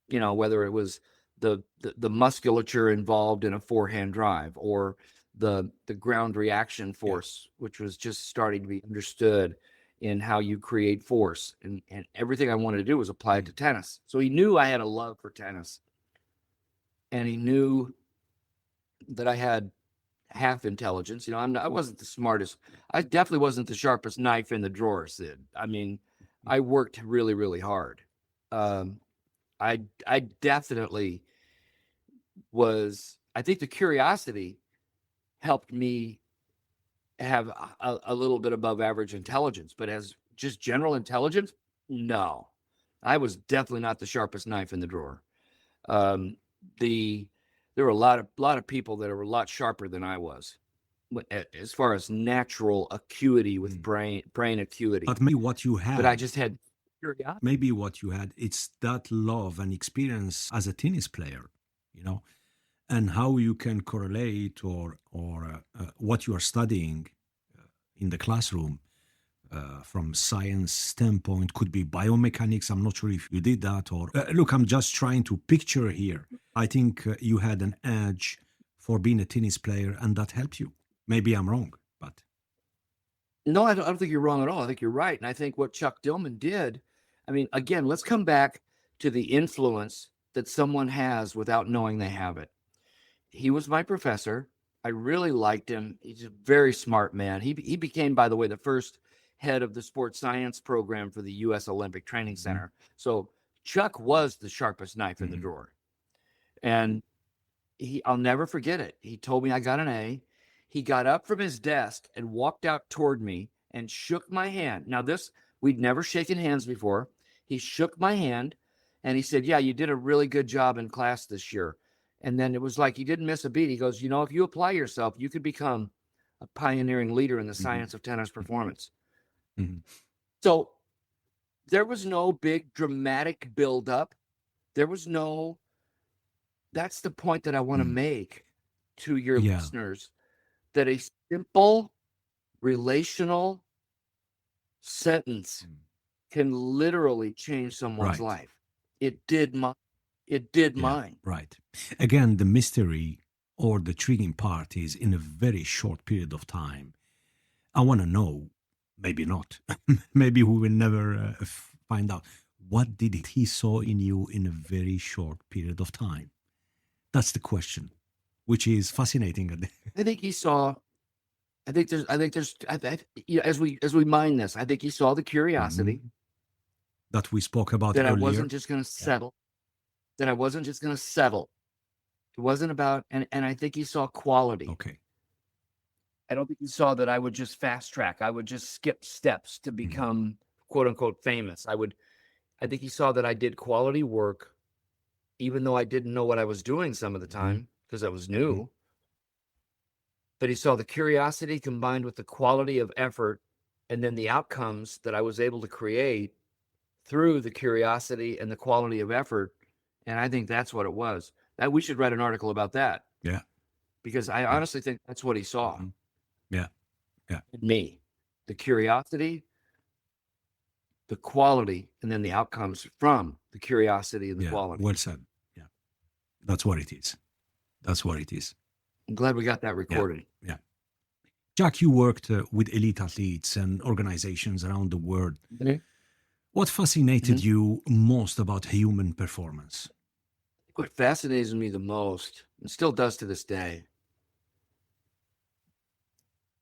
Whether it was the musculature involved in a forehand drive, or the ground reaction Yeah. force, which was just starting to be understood, in how you create force. And everything I wanted to do was apply it to tennis. So he knew I had a love for tennis. And he knew that I had half intelligence. You know, I wasn't the smartest. I definitely wasn't the sharpest knife in the drawer, Sid. I mean, I worked really, really hard. Um, I definitely was, I think the curiosity helped me have a little bit above average intelligence, but as just general intelligence, no, I was definitely not the sharpest knife in the drawer. Um, there were a lot of people that were a lot sharper than I was, as far as natural acuity with brain acuity. But maybe what you But I had, just had curiosity. maybe what you had, it's that love and experience as a tennis player, you know, and how you can correlate or what you are studying in the classroom from science standpoint could be biomechanics. I'm not sure if you did that or look, I'm just trying to picture here. I think you had an edge for being a tennis player and that helped you. Maybe I'm wrong, but No, I don't think you're wrong at all. I think you're right. And I think what Chuck Dillman did, I mean, again, let's come back to the influence that someone has without knowing they have it. He was my professor. I really liked him. He's a very smart man. He became, by the way, the first head of the sports science program for the U.S. Olympic Training Center. So Chuck was the sharpest knife in the drawer. And I'll never forget it. He told me I got an A. He got up from his desk and walked out toward me and shook my hand. Now, we'd never shaken hands before. He shook my hand and he said, "Yeah, you did a really good job in class this year." And then it was like he didn't miss a beat. He goes, "You know, if you apply yourself, you could become a pioneering leader in the science of tennis performance." So there was no big dramatic buildup. That's the point that I want to make to your listeners, that a simple relational sentence can literally change someone's life. It did mine. Right. Again, the mystery or the triggering part is in a very short period of time. I want to know, maybe not, maybe we will never find out. What did he saw in you in a very short period of time? That's the question, which is fascinating. I think he saw. As we mine this, I think he saw the curiosity that we spoke about that earlier. I wasn't just going to settle. That I wasn't just going to settle. It wasn't about, and I think he saw quality. Okay. I don't think he saw that I would just fast track. I would just skip steps to become quote unquote famous. I think he saw that I did quality work, even though I didn't know what I was doing some of the time because I was new. But he saw the curiosity combined with the quality of effort and then the outcomes that I was able to create through the curiosity and the quality of effort. And I think that's what it was. That we should write an article about that. Yeah. Because I honestly think that's what he saw. Yeah. Yeah. In me. The curiosity, the quality, and then the outcomes from the curiosity and the quality. Well said. Yeah. That's what it is. That's what it is. I'm glad we got that recorded. Yeah. Jack, you worked with elite athletes and organizations around the world. What fascinated you most about human performance? What fascinates me the most, and still does to this day,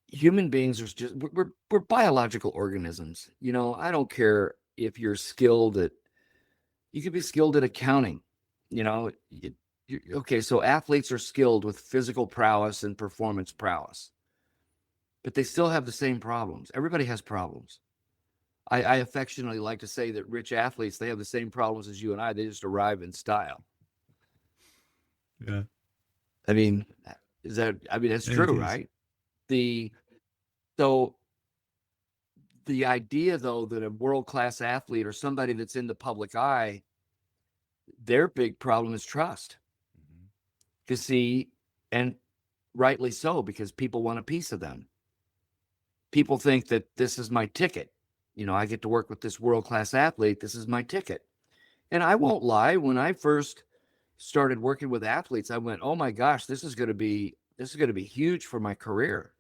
human beings are just, we're biological organisms. You know, I don't care if you're skilled at, you could be skilled at accounting, you know, okay, so athletes are skilled with physical prowess and performance prowess, but they still have the same problems. Everybody has problems. I affectionately like to say that rich athletes, they have the same problems as you and I. They just arrive in style. Yeah. I mean, that's true, right? So the idea, though, that a world-class athlete or somebody that's in the public eye, their big problem is trust. To see, and rightly so, because people want a piece of them. People think that this is my ticket. You know, I get to work with this world-class athlete. This is my ticket. And I won't lie, when I first started working with athletes, I went, oh my gosh, this is going to be huge for my career.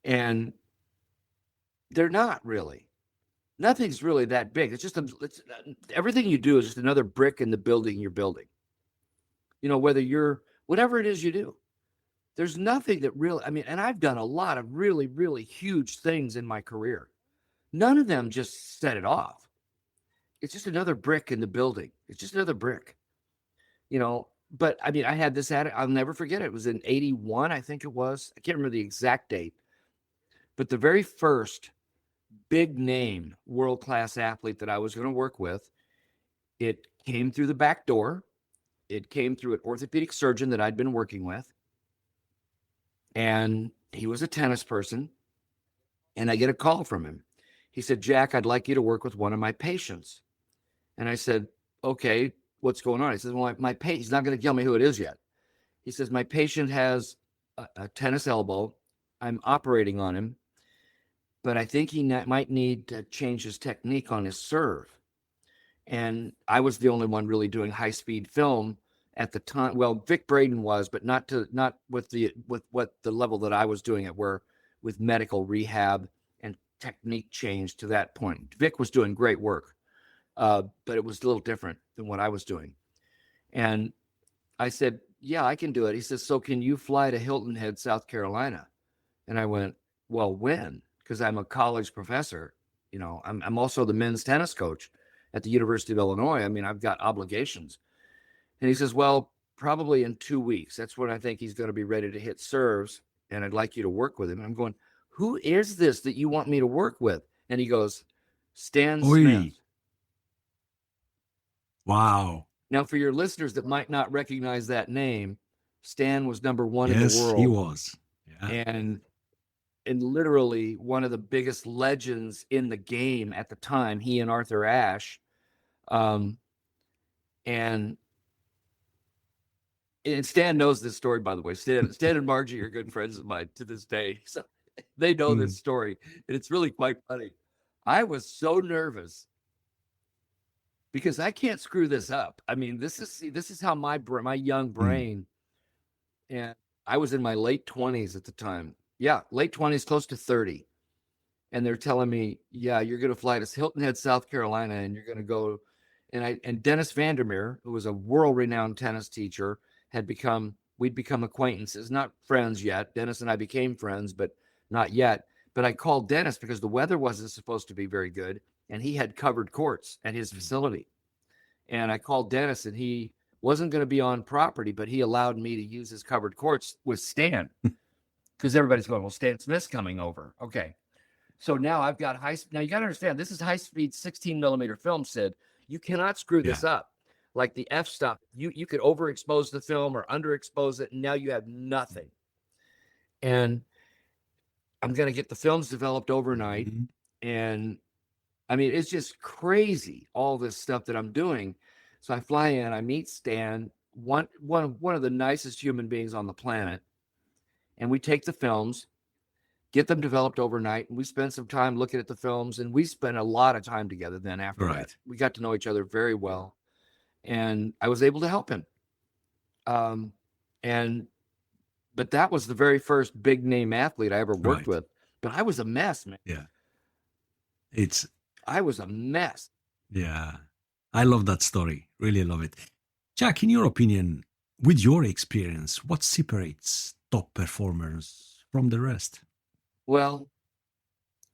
And They're not really. Nothing's really that big. Everything you do is just another brick in the building you're building. Whether you're whatever it is you do, there's nothing that really, I mean, and I've done a lot of really, really huge things in my career. None of them just set it off. It's just another brick in the building. It's just another brick, you know. But I mean, I had this I'll never forget it. It was in 81, I think it was. I can't remember the exact date. But the very first big name world-class athlete that I was going to work with, it came through the back door. It came through an orthopedic surgeon that I'd been working with. And he was a tennis person. And I get a call from him. He said, Jack, I'd like you to work with one of my patients. And I said, okay, what's going on? He says, well, my patient, he's not going to tell me who it is yet. He says, my patient has a tennis elbow. I'm operating on him, but I think he might need to change his technique on his serve. And I was the only one really doing high-speed film at the time. Well, Vic Braden was, but not with the level that I was doing it, where with medical rehab and technique change to that point. Vic was doing great work, but it was a little different than what I was doing. And I said, yeah, I can do it. He says, so can you fly to Hilton Head, South Carolina? And I went, well, when? Because I'm a college professor. I'm also the men's tennis coach at the University of Illinois. I mean, I've got obligations. And he says, well, probably in 2 weeks. That's when I think he's going to be ready to hit serves. And I'd like you to work with him. And I'm going, who is this that you want me to work with? And he goes, Stan Smith. Wow. Now, for your listeners that might not recognize that name, Stan was number one in the world. Yes, he was. Yeah. And literally one of the biggest legends in the game at the time, he and Arthur Ashe. And Stan knows this story, by the way. Stan and Margie are good friends of mine to this day. So they know this story. And it's really quite funny. I was so nervous because I can't screw this up. I mean, this is how my young brain, and I was in my late 20s at the time. Yeah, late 20s, close to 30. And they're telling me, yeah, you're going to fly to Hilton Head, South Carolina, and you're going to go. And Dennis Vandermeer, who was a world-renowned tennis teacher, we'd become acquaintances, not friends yet. Dennis and I became friends, but not yet. But I called Dennis because the weather wasn't supposed to be very good, and he had covered courts at his facility. And I called Dennis, and he wasn't going to be on property, but he allowed me to use his covered courts with Stan. Because everybody's going, well, Stan Smith's coming over. Okay. So now I've got now you got to understand, this is high-speed 16-millimeter film, Sid. You cannot screw this up. Like the F stuff, you could overexpose the film or underexpose it, and now you have nothing. And I'm going to get the films developed overnight. And I mean, it's just crazy, all this stuff that I'm doing. So I fly in, I meet Stan, one of the nicest human beings on the planet. And we take the films, get them developed overnight, and we spend some time looking at the films, and we spent a lot of time together then after that. We got to know each other very well, and I was able to help him. But that was the very first big name athlete I ever worked with. But I was a mess, man. Yeah. I was a mess. Yeah. I love that story. Really love it. Jack, in your opinion, with your experience, what separates top performers from the rest? Well,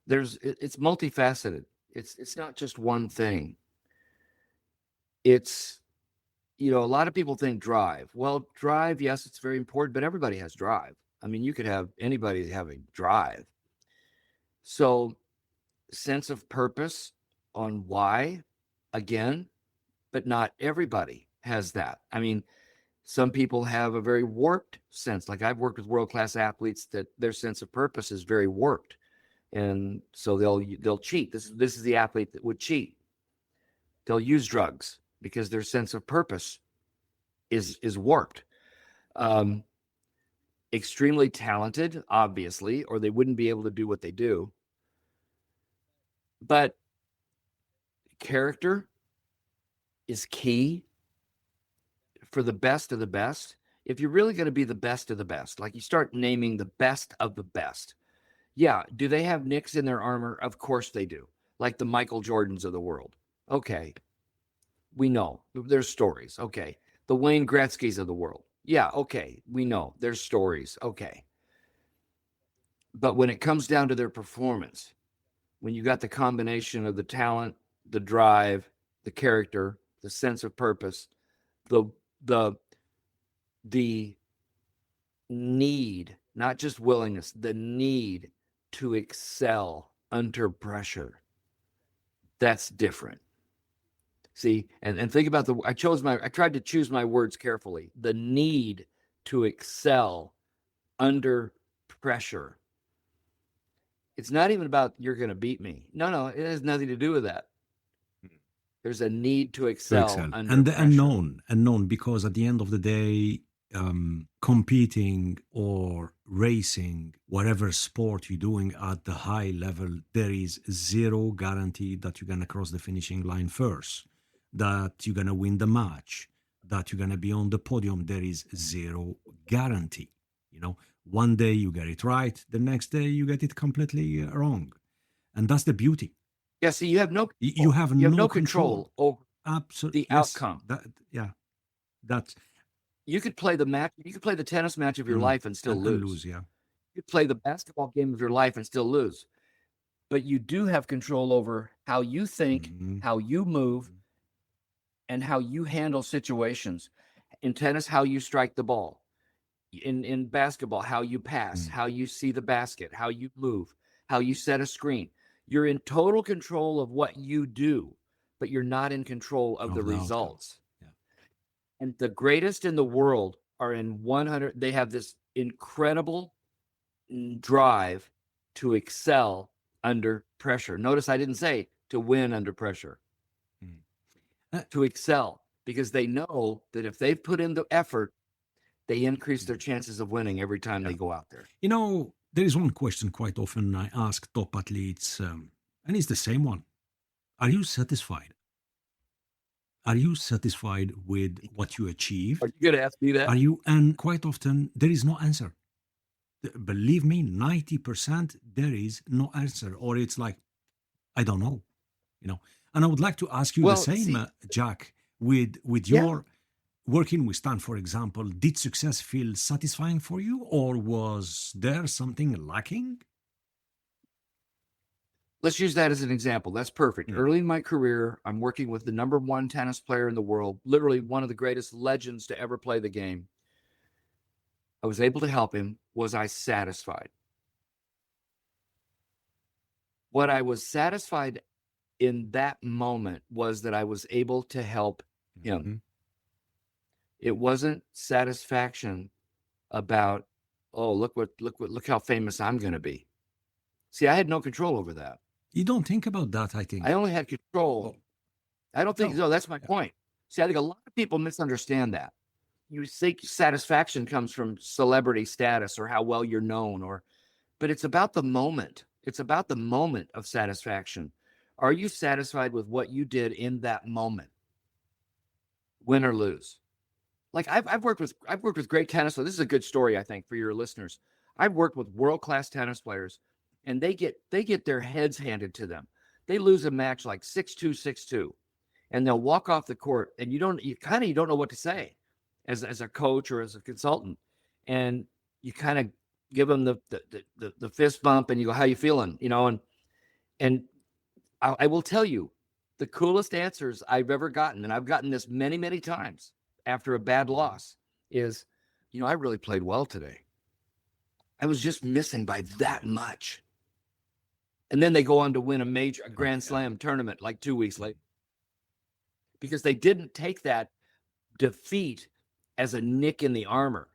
it's multifaceted. It's not just one thing. It's, a lot of people think drive. Well, drive, yes, it's very important, but everybody has drive. I mean, you could have anybody having drive. So, sense of purpose on why, again, but not everybody has that. I mean, some people have a very warped sense. Like I've worked with world-class athletes that their sense of purpose is very warped. And so they'll cheat. This is the athlete that would cheat. They'll use drugs because their sense of purpose is warped. Extremely talented, obviously, or they wouldn't be able to do what they do. But character is key for the best of the best. If you're really going to be the best of the best, like you start naming the best of the best, Yeah. Do they have nicks in their armor? Of course they do. Like the Michael Jordans of the world. Okay. We know there's stories. Okay. The Wayne Gretzky's of the world. Yeah. Okay. We know there's stories. Okay. But when it comes down to their performance, when you got the combination of the talent, the drive, the character, the sense of purpose, the the the need, not just willingness, the need to excel under pressure, that's different. See, and think about I tried to choose my words carefully. The need to excel under pressure. It's not even about you're going to beat me. No, it has nothing to do with that. There's a need to To excel excel. under And the pressure. unknown, because at the end of the day, competing or racing, whatever sport you're doing at the high level, there is zero guarantee that you're going to cross the finishing line first, that you're going to win the match, that you're going to be on the podium. There is zero guarantee. You know, one day you get it right, the next day you get it completely wrong. And that's the beauty. Yeah, see, you have no You have no control. control over Absolutely. the Yes. outcome. Yeah. That's You could play the match, you could play the tennis match of your life and still and lose. lose. Yeah. You could play the basketball game of your life and still lose. But you do have control over how you think, Mhm. how you move, and how you handle situations. In tennis, how you strike the ball. In basketball, how you pass, how you see the basket, how you move, how you set a screen. You're in total control of what you do, but you're not in control of the Of the outcome. results. Yeah. And the greatest in the world are in 100. They have this incredible drive to excel under pressure. Notice I didn't say to win under pressure, to excel, because they know that if they've put in the effort, they increase their chances of winning every time they go out there. You know, there is one question quite often I ask top athletes, and it's the same one. Are you satisfied? Are you satisfied with what you achieved? Are you going to ask me that? Are you? And quite often there is no answer. Believe me, 90% there is no answer, or it's like, I don't know, you know. And I would like to ask you the Well, same, see, Jack, with yeah. your working with Stan, for example. Did success feel satisfying for you, or was there something lacking? Let's use that as an example. That's perfect. Early in my career, I'm working with the #1 tennis player in the world, literally one of the greatest legends to ever play the game. I was able to help him. Was I satisfied? What I was satisfied in that moment was that I was able to help him. It wasn't satisfaction about, oh, look how famous I'm going to be. See, I had no control over that. You don't think about that, I I think. only had control. I don't think so. That's my point. See, I think a lot of people misunderstand that. You think satisfaction comes from celebrity status or how well you're known, but it's about the moment. It's about the moment of satisfaction. Are you satisfied with what you did in that moment, win or lose? Like I've worked with great tennis. So this is a good story, I think, for your listeners. I've worked with world-class tennis players, and they get their heads handed to them. They lose a match like 6-2, 6-2, and they'll walk off the court, and you don't know what to say as a coach or as a consultant, and you kind of give them the fist bump, and you go, "How you feeling?" And I will tell you, the coolest answers I've ever gotten, and I've gotten this many, many times after a bad loss, is, I really played well today. I was just missing by that much. And then they go on to win a Grand Slam tournament like 2 weeks later, because they didn't take that defeat as a nick in the armor.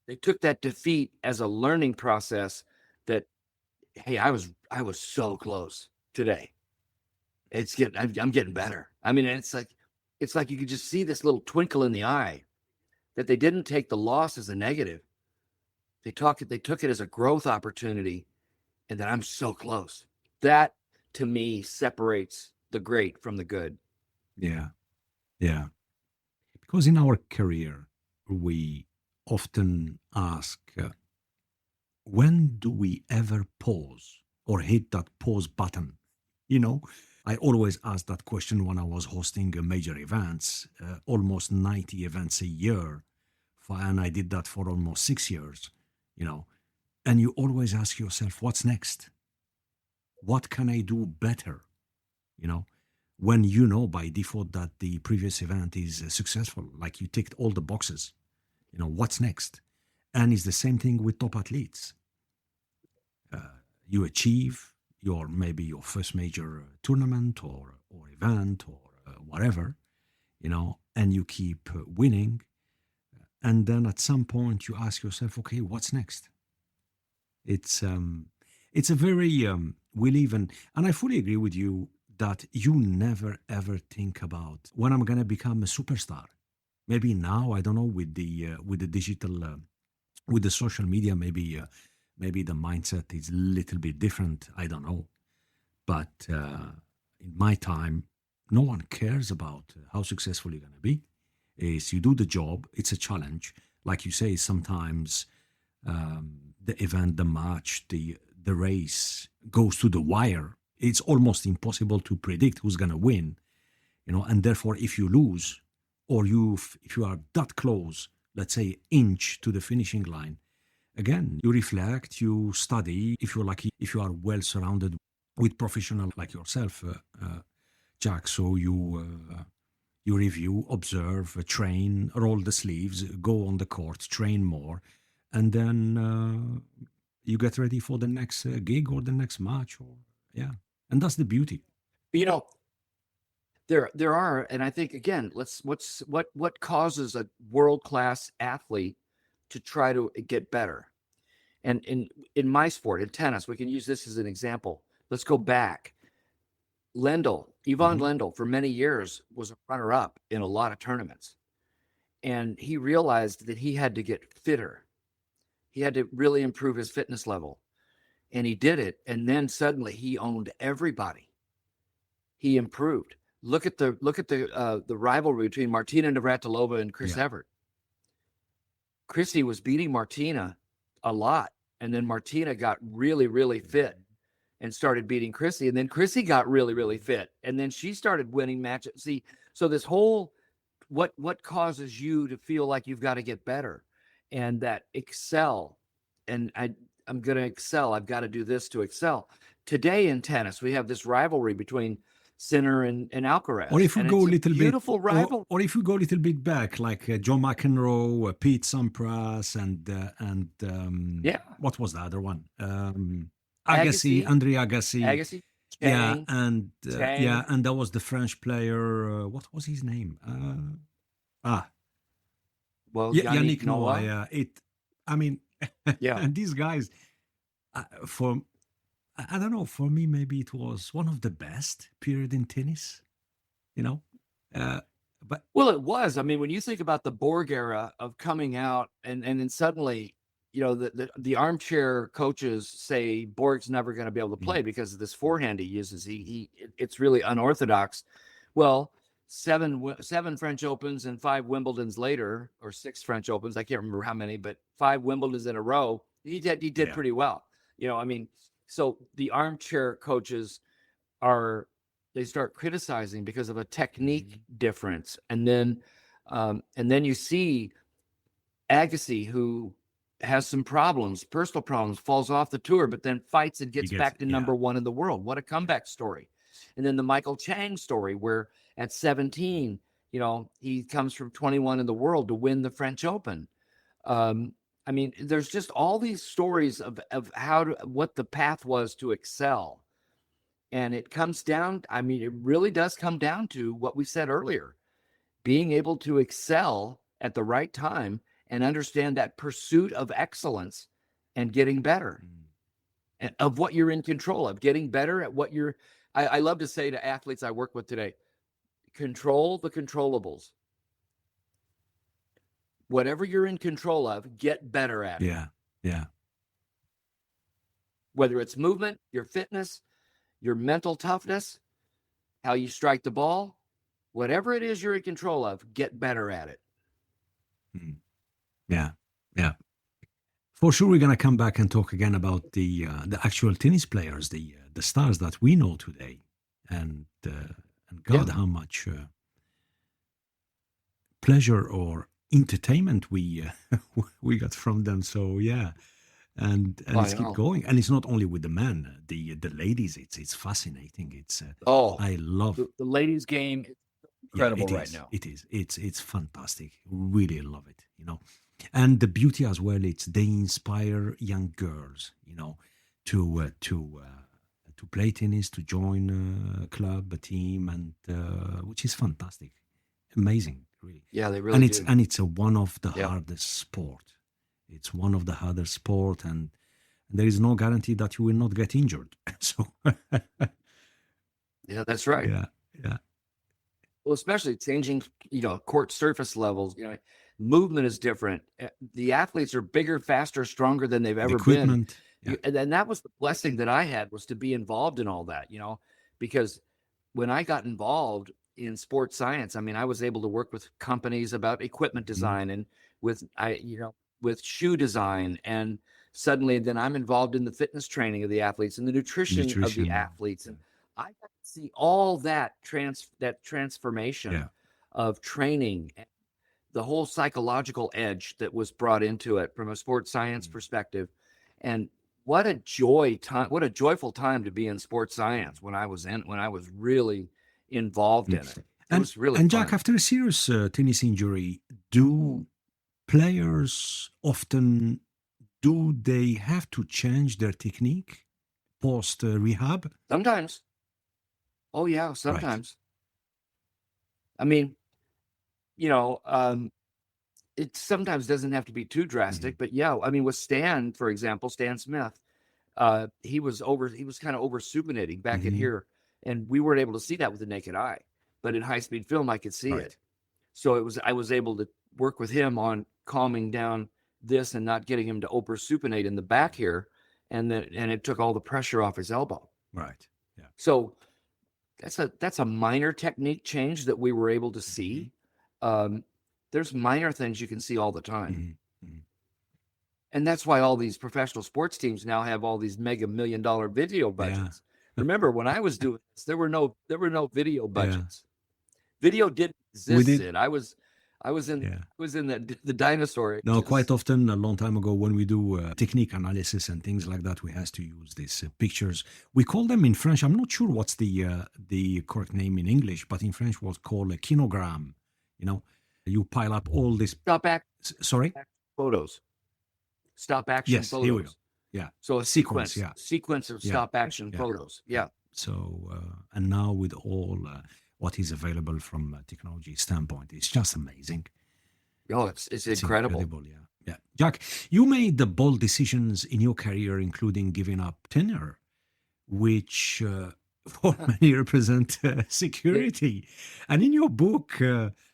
They took that defeat as a learning process that, hey, I was so close today. I'm getting better. I mean, it's like you could just see this little twinkle in the eye that they didn't take the loss as a negative. They took it as a growth opportunity, and that I'm so close. That to me separates the great from the good. Yeah. Yeah. Because in our career, we often ask, when do we ever pause or hit that pause button? You know, I always ask that question when I was hosting major events, almost 90 events a year. And I did that for almost 6 years, you know. And you always ask yourself, what's next? What can I do better? You know, when you know by default that the previous event is successful, like you ticked all the boxes, you know, what's next? And it's the same thing with top athletes. You achieve your maybe your first major tournament or event or whatever, you know, and you keep winning. And then at some point you ask yourself, okay, what's next? It's um, it's a very we live in, and I fully agree with you that you never ever think about when I'm gonna become a superstar. Maybe now I don't know with the digital with the social media, maybe the mindset is a little bit different. I don't know, but in my time, no one cares about how successful you're gonna be. Is you do the job. It's a challenge, like you say. Sometimes the event, the match, the race goes to the wire. It's almost impossible to predict who's gonna win, you know. And therefore, if you lose, or if you are that close, let's say inch to the finishing line, again, you reflect, you study. If you're lucky, if you are well surrounded with professional like yourself, Jack, so you review, observe, train, roll the sleeves, go on the court, train more, and then you get ready for the next gig or the next match, or yeah, and that's the beauty. You know, there are, and I think again, what causes a world-class athlete to try to get better? And in my sport, in tennis, we can use this as an example. Let's go back. Yvonne Hmm. Lendl, for many years, was a runner-up in a lot of tournaments. And he realized that he had to get fitter. He had to really improve his fitness level. And he did it. And then suddenly he owned everybody. He improved. Look at the rivalry between Martina Navratilova and Chris Yeah. Evert. Chrissy was beating Martina a lot. And then Martina got really, really fit and started beating Chrissy. And then Chrissy got really, really fit. And then she started winning matches. See, so this whole what causes you to feel like you've got to get better and that excel. And I'm going to excel. I've got to do this to excel. Today in tennis, we have this rivalry between Sinner and Or Alcaraz. if we And go it's a a little bit, beautiful rivalry. or if we go a little bit back, like John McEnroe, Pete Sampras, and Yeah. what was the other one? Agassi, Agassi, Andre Agassi. Agassi, Yeah, Chang, and Tang. and that was the French player. What was his name? Ah, Well, yeah, Yannick Yannick Noah. Noah. Yeah, it. I mean, Yeah. and these guys, for I don't know. For me, maybe it was one of the best period in tennis. You know, uh, but Well, it was. I mean, when you think about the Borg era of coming out and then suddenly, the armchair coaches say Borg's never going to be able to mm, play because of this forehand he uses. It's really unorthodox. Well, seven French Opens and five Wimbledons later, or six French Opens, I can't remember how many, but five Wimbledons in a row, he did yeah. pretty well. I mean, so the armchair coaches are they start criticizing because of a technique Mhm. difference, and then you see Agassi, who has some problems, personal problems, falls off the tour, but then fights and You gets get back to yeah. number one in the world. What a comeback story! And then the Michael Chang story, where at 17, he comes from 21 in the world to win the French Open. Um, I mean, there's just all these stories of what the path was to excel. And it comes down, I mean, it really does come down to what we said earlier, being able to excel at the right time and understand that pursuit of excellence and getting better Mm. of what you're in control of, getting better at what you're. I love to say to athletes I work with today, control the controllables. Whatever you're in control of, get better at it. Yeah, yeah. Whether it's movement, your fitness, your mental toughness, how you strike the ball, whatever it is you're in control of, get better at it. Mm. Yeah, yeah. For sure, we're gonna come back and talk again about the actual tennis players, the stars that we know today, and Yeah. God, how much pleasure or entertainment we we got from them. So yeah, and I it's keep know. going, and it's not only with the men, the ladies. It's fascinating. It's Oh, I love. the ladies' game is Yeah, incredible it right is. now. It is. It's fantastic. Really love it. And the beauty as well. It's they inspire young girls. To play tennis, to join a club, a team, and which is fantastic, amazing, really. Yeah, they And really it's do. and it's a one of the Yeah. hardest sport. It's one of the hardest sport, and there is no guarantee that you will not get injured. So Yeah, that's right. yeah, yeah. Well, especially changing, court surface levels, movement is different. The athletes are bigger, faster, stronger than they've The ever been. equipment. Yeah. And that was the blessing that I had, was to be involved in all that, because when I got involved in sports science, I mean, I was able to work with companies about equipment Mhm. design and with shoe design. And suddenly then I'm involved in the fitness training of the athletes and the nutrition of the Nutrition. athletes. And I got to see all that transformation Yeah. of training, and the whole psychological edge that was brought into it from a sports science Mm. perspective. And what a joyful time to be in sports science when I was really involved in it. It And was really and Jack, fun. after a serious tennis injury, do players often do they have to change their technique post rehab? Sometimes. Oh yeah, Right. sometimes. I mean, you know, it sometimes doesn't have to be too Mhm. drastic, but yeah, I mean, with Stan, for example, Stan Smith, he was kind of over supinating back in Mhm. here, and we weren't able to see that with the naked eye, but in high speed film, I could see Right. it. So I was able to work with him on calming down this and not getting him to over supinate in the back here, and it took all the pressure off his elbow. Right. Yeah. So that's a minor technique change that we were able to Mhm. see. Um, there's minor things you can see all the time. Mhm. Mhm. And that's why all these professional sports teams now have all these mega $1 million video Yeah. budgets. Remember when I was doing this, there were no video Yeah. budgets. Video didn't We exist, did. Sid. Yeah. I was in the dinosaur No, ages. quite often, a long time ago, when we do technique analysis and things like that, we has to use these pictures. We call them in French. I'm not sure what's the correct name in English, but in French, was called a kinogram. You know, you pile up all this. Stop action Sorry. photos. Stop action Yes. Here we go. photos. Yeah. So a Sequence. Yeah. sequence of Yeah. stop action Yeah. photos. Yeah. Yeah. So and now with all what is available from a technology standpoint, it's just amazing. Oh, it's It's incredible. incredible, yeah. Yeah. Jack, you made the bold decisions in your career, including giving up tenure, which for many represent security. And in your book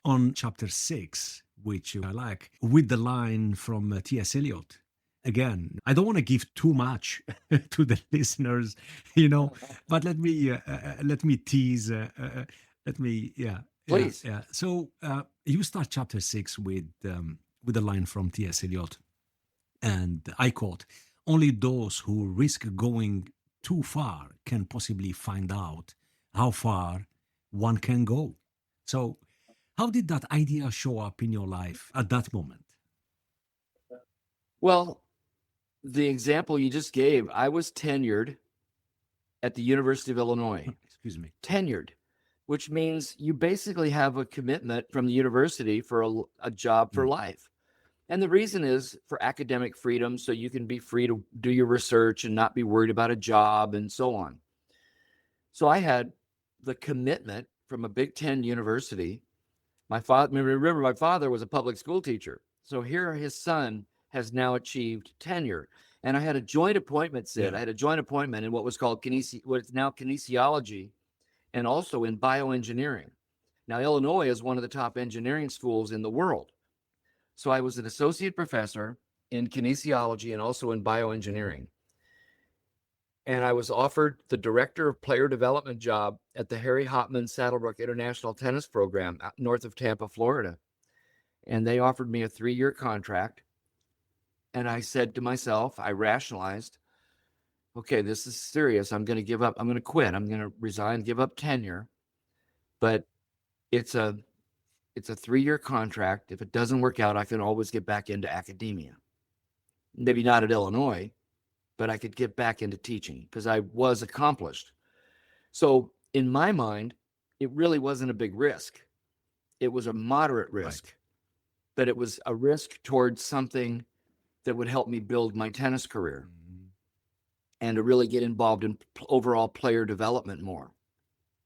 on chapter 6, which I like, with the line from T.S. Eliot, again, I don't want to give too much to the listeners, but let me tease, let me, yeah, yeah, Please. yeah. So you start chapter 6 with a line from T.S. Eliot, and I quote, "Only those who risk going too far can possibly find out how far one can go." So, how did that idea show up in your life at that moment? Well, the example you just gave, I was tenured at the University of Illinois. Excuse me. Tenured, which means you basically have a commitment from the university for a job for Mm. life. And the reason is for academic freedom, so you can be free to do your research and not be worried about a job and so on. So I had the commitment from a Big Ten university. Remember, my father was a public school teacher. So here his son has now achieved tenure. And I had a joint appointment, Sid. Yeah. I had a joint appointment in what was called what is now kinesiology, and also in bioengineering. Now, Illinois is one of the top engineering schools in the world. So I was an associate professor in kinesiology and also in bioengineering. And I was offered the director of player development job at the Harry Hopman Saddlebrook International Tennis Program north of Tampa, Florida. And they offered me a 3-year contract. And I said to myself, I rationalized, okay, this is serious. I'm going to give up. I'm going to quit. I'm going to resign, give up tenure. But it's a 3-year contract. If it doesn't work out, I can always get back into academia. Maybe not at Illinois, but I could get back into teaching because I was accomplished. So in my mind, it really wasn't a big risk. It was a moderate risk, Right. but it was a risk towards something that would help me build my tennis career and to really get involved in overall player development more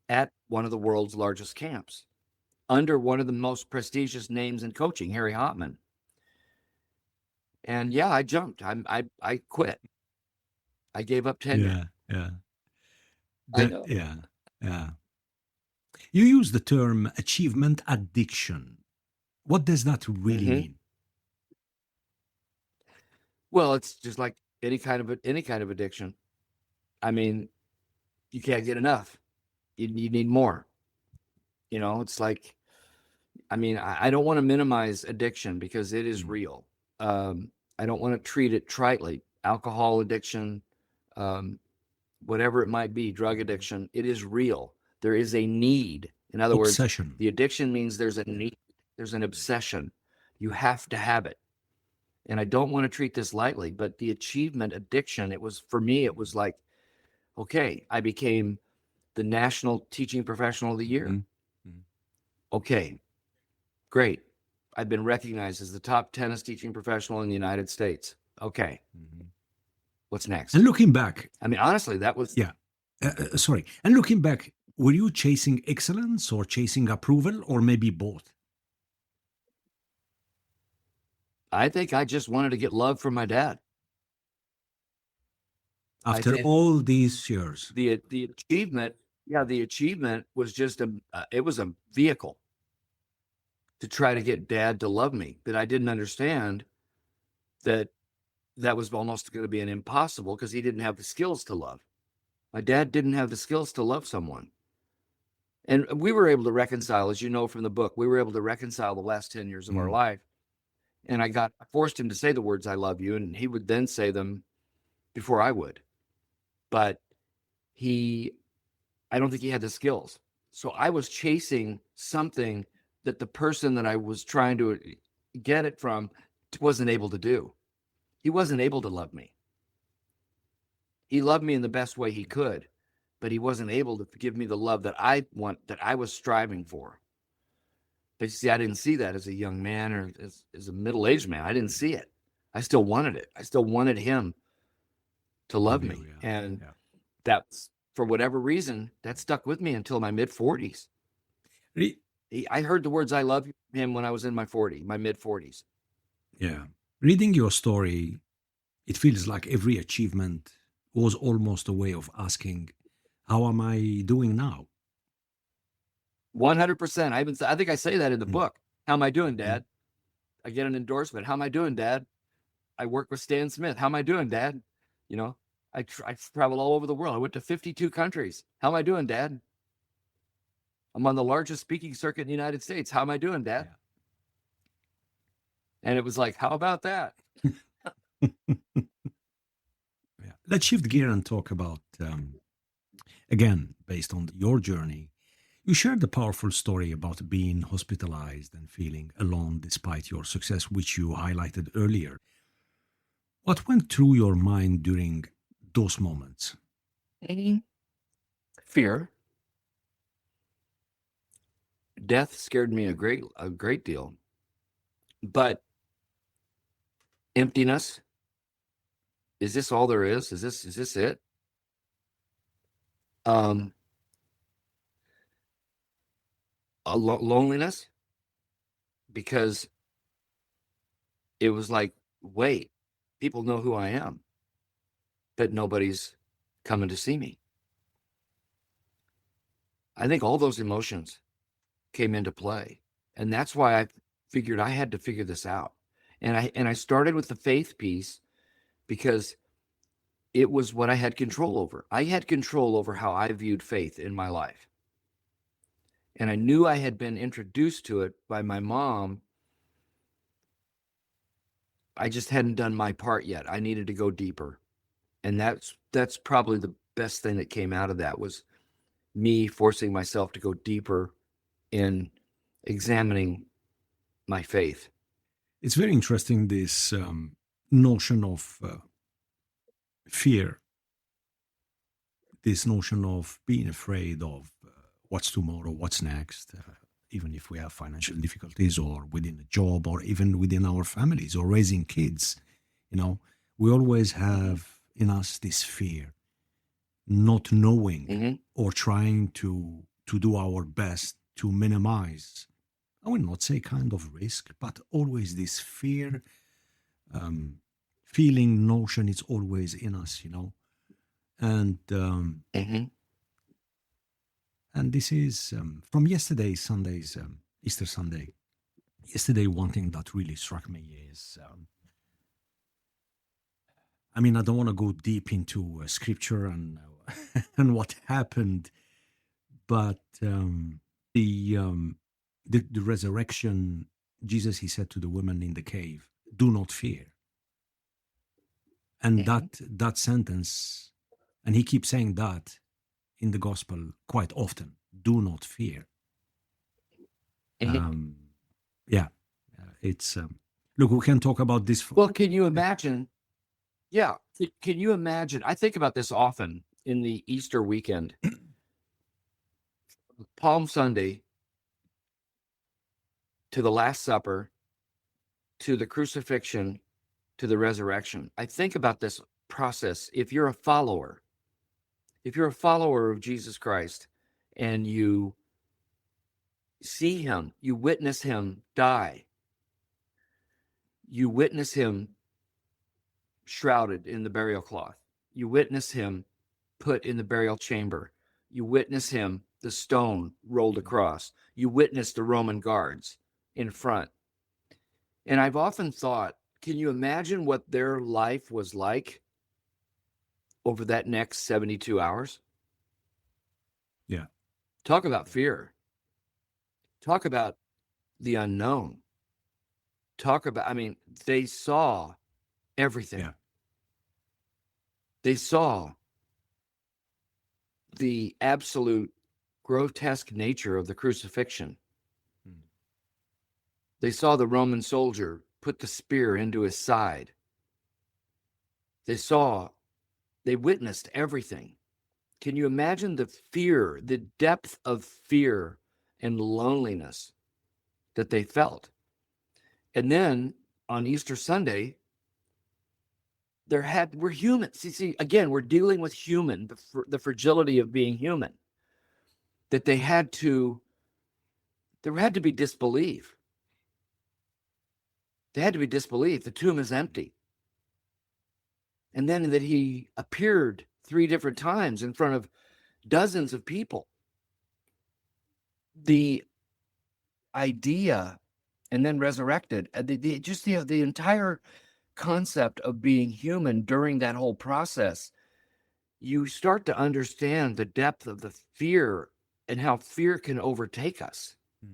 at one of the world's largest camps under one of the most prestigious names in coaching, Harry Hopman. And yeah, I jumped. I quit. I gave up tenure. Yeah, yeah. I know. Yeah, yeah. You use the term achievement addiction. What does that really Mm-hmm. mean? Well, it's just like any kind of addiction. I mean, you can't get enough. You need more. It's like, I mean, I don't want to minimize addiction because it is Mm. real. I don't want to treat it tritely. Alcohol addiction, um, whatever it might be, drug addiction, it is real. There is a need. In other words, Obsession. the addiction means there's a need, there's an obsession. You have to have it. And I don't want to treat this lightly, but the achievement addiction, for me, it was like, okay, I became the National Teaching Professional of the Year. Mhm. Okay, great. I've been recognized as the top tennis teaching professional in the United States. Okay, Mhm. what's next? And looking back, I mean, honestly, that was, yeah, sorry. And looking back, were you chasing excellence or chasing approval or maybe both? I think I just wanted to get love from my dad. I After think all these years? the achievement, yeah, the achievement was just it was a vehicle to try to get dad to love me. But I didn't understand that that was almost going to be an impossible because he didn't have the skills to love. My dad didn't have the skills to love someone. And we were able to reconcile, as you know from the book, we were able to reconcile the last 10 years of our Mm. life. And I forced him to say the words, I love you. And he would then say them before I would. But I don't think he had the skills. So I was chasing something that the person that I was trying to get it from wasn't able to do. He wasn't able to love me. He loved me in the best way he could, but he wasn't able to give me the love that I was striving for. But you see, I didn't see that as a young man or as a middle-aged man. I didn't see it. I still wanted it. I still wanted him to I love do, me. yeah. And Yeah. that's, for whatever reason, that stuck with me until my mid-40s. Re- I heard the words "I love you" from him when I was in my mid-40s. yeah. Reading your story, it feels like every achievement was almost a way of asking, how am I doing now? 100%. I think I say that in the Mm. book. How am I doing, Mm. Dad? I get an endorsement. How am I doing, Dad? I work with Stan Smith. How am I doing, Dad? You know, I travel all over the world. I went to 52 countries. How am I doing, Dad? I'm on the largest speaking circuit in the United States. How am I doing, Dad? Yeah. And it was like, how about that? Yeah. Let's shift gear and talk about, again, based on your journey. You shared a powerful story about being hospitalized and feeling alone despite your success, which you highlighted earlier. What went through your mind during those moments? Fear. Death scared me a great deal. But emptiness, is this all there is? Is this it? Um, Loneliness, because it was like, wait, people know who I am, but nobody's coming to see me. I think all those emotions came into play. And that's why I figured I had to figure this out. And I started with the faith piece because it was what I had control over. I had control over how I viewed faith in my life. And I knew I had been introduced to it by my mom I just hadn't done my part yet. I needed to go deeper. And that's probably the best thing that came out of that, was me forcing myself to go deeper in examining my faith. It's very interesting, this notion of fear, this notion of being afraid of what's tomorrow, what's next, even if we have financial difficulties or within a job or even within our families or raising kids. You know, we always have in us this fear, not knowing Mm-hmm. or trying to do our best to minimize, I will not say kind of risk, but always this fear, um, feeling notion is always in us, you know. And Mm-hmm. and this is from yesterday, Sunday's Easter Sunday. Yesterday, one thing that really struck me is, I mean, I don't want to go deep into scripture and and what happened, but the, um, the resurrection. Jesus, he said to the woman in the cave, "Do not fear." And Mm-hmm. that sentence, and he keeps saying that in the gospel quite often. Do not fear. Mm-hmm. Um, yeah, it's look. We can talk about this. Well, can you imagine? Yeah. Can you imagine? I think about this often in the Easter weekend, Palm Sunday to the Last Supper, to the crucifixion, to the resurrection. I think about this process. If you're a follower of Jesus Christ, and you see him, you witness him die, you witness him shrouded in the burial cloth, you witness him put in the burial chamber, you witness him, the stone rolled across, you witness the Roman guards in front. And I've often thought, can you imagine what their life was like over that next 72 hours? Yeah, Talk about fear. Talk about the unknown. Talk about, I mean, they saw everything. yeah, They saw the absolute grotesque nature of the crucifixion. mm, They saw the Roman soldier put the spear into his side. They witnessed everything. Can you imagine the fear, the depth of fear and loneliness that they felt? And then on Easter Sunday, we're human. See, again, we're dealing with human, the fragility of being human. That there had to be disbelief. There had to be disbelief. The tomb is empty. And then that he appeared 3 different times in front of dozens of people. The idea, and then resurrected, the entire concept of being human during that whole process, you start to understand the depth of the fear and how fear can overtake us. mm.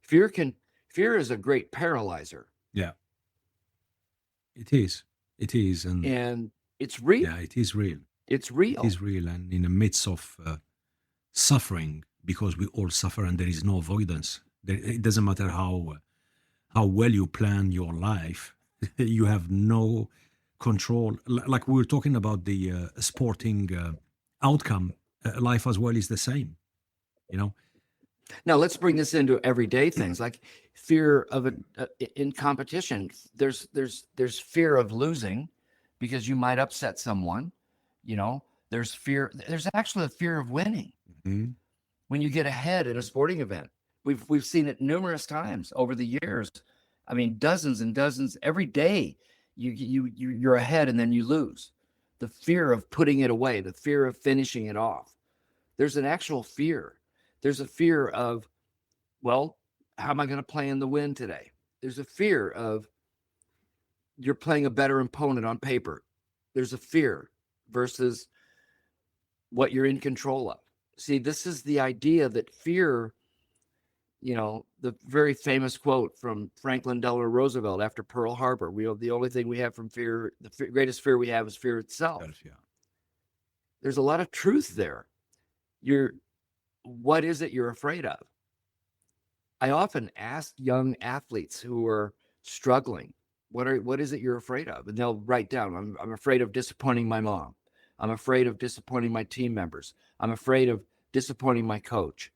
Fear is a great paralyzer, Yeah. It is. It is, and and it's real. yeah, it is real. It's It real. is real, and in the midst of suffering, because we all suffer, and there is no avoidance. It doesn't matter how well you plan your life, you have no control. Like we were talking about the sporting outcome, life as well is the same. You know. Now let's bring this into everyday things, like fear of in competition. There's fear of losing because you might upset someone. You know, there's fear. There's actually a fear of winning Mhm. when you get ahead in a sporting event. We've seen it numerous times over the years. I mean, dozens and dozens every day. You're ahead and then you lose. The fear of putting it away, the fear of finishing it off. There's an actual fear. There's a fear of, well, how am I going to play in the win today? There's a fear of you're playing a better opponent on paper. There's a fear versus what you're in control of. See, this is the idea that fear The very famous quote from Franklin Delano Roosevelt after Pearl Harbor: the only thing we have from fear, greatest fear we have is fear itself. Yeah. There's a lot of truth there. What is it you're afraid of? I often ask young athletes who are struggling, what is it you're afraid of? And they'll write down, I'm afraid of disappointing my mom. I'm afraid of disappointing my team members. I'm afraid of disappointing my coach.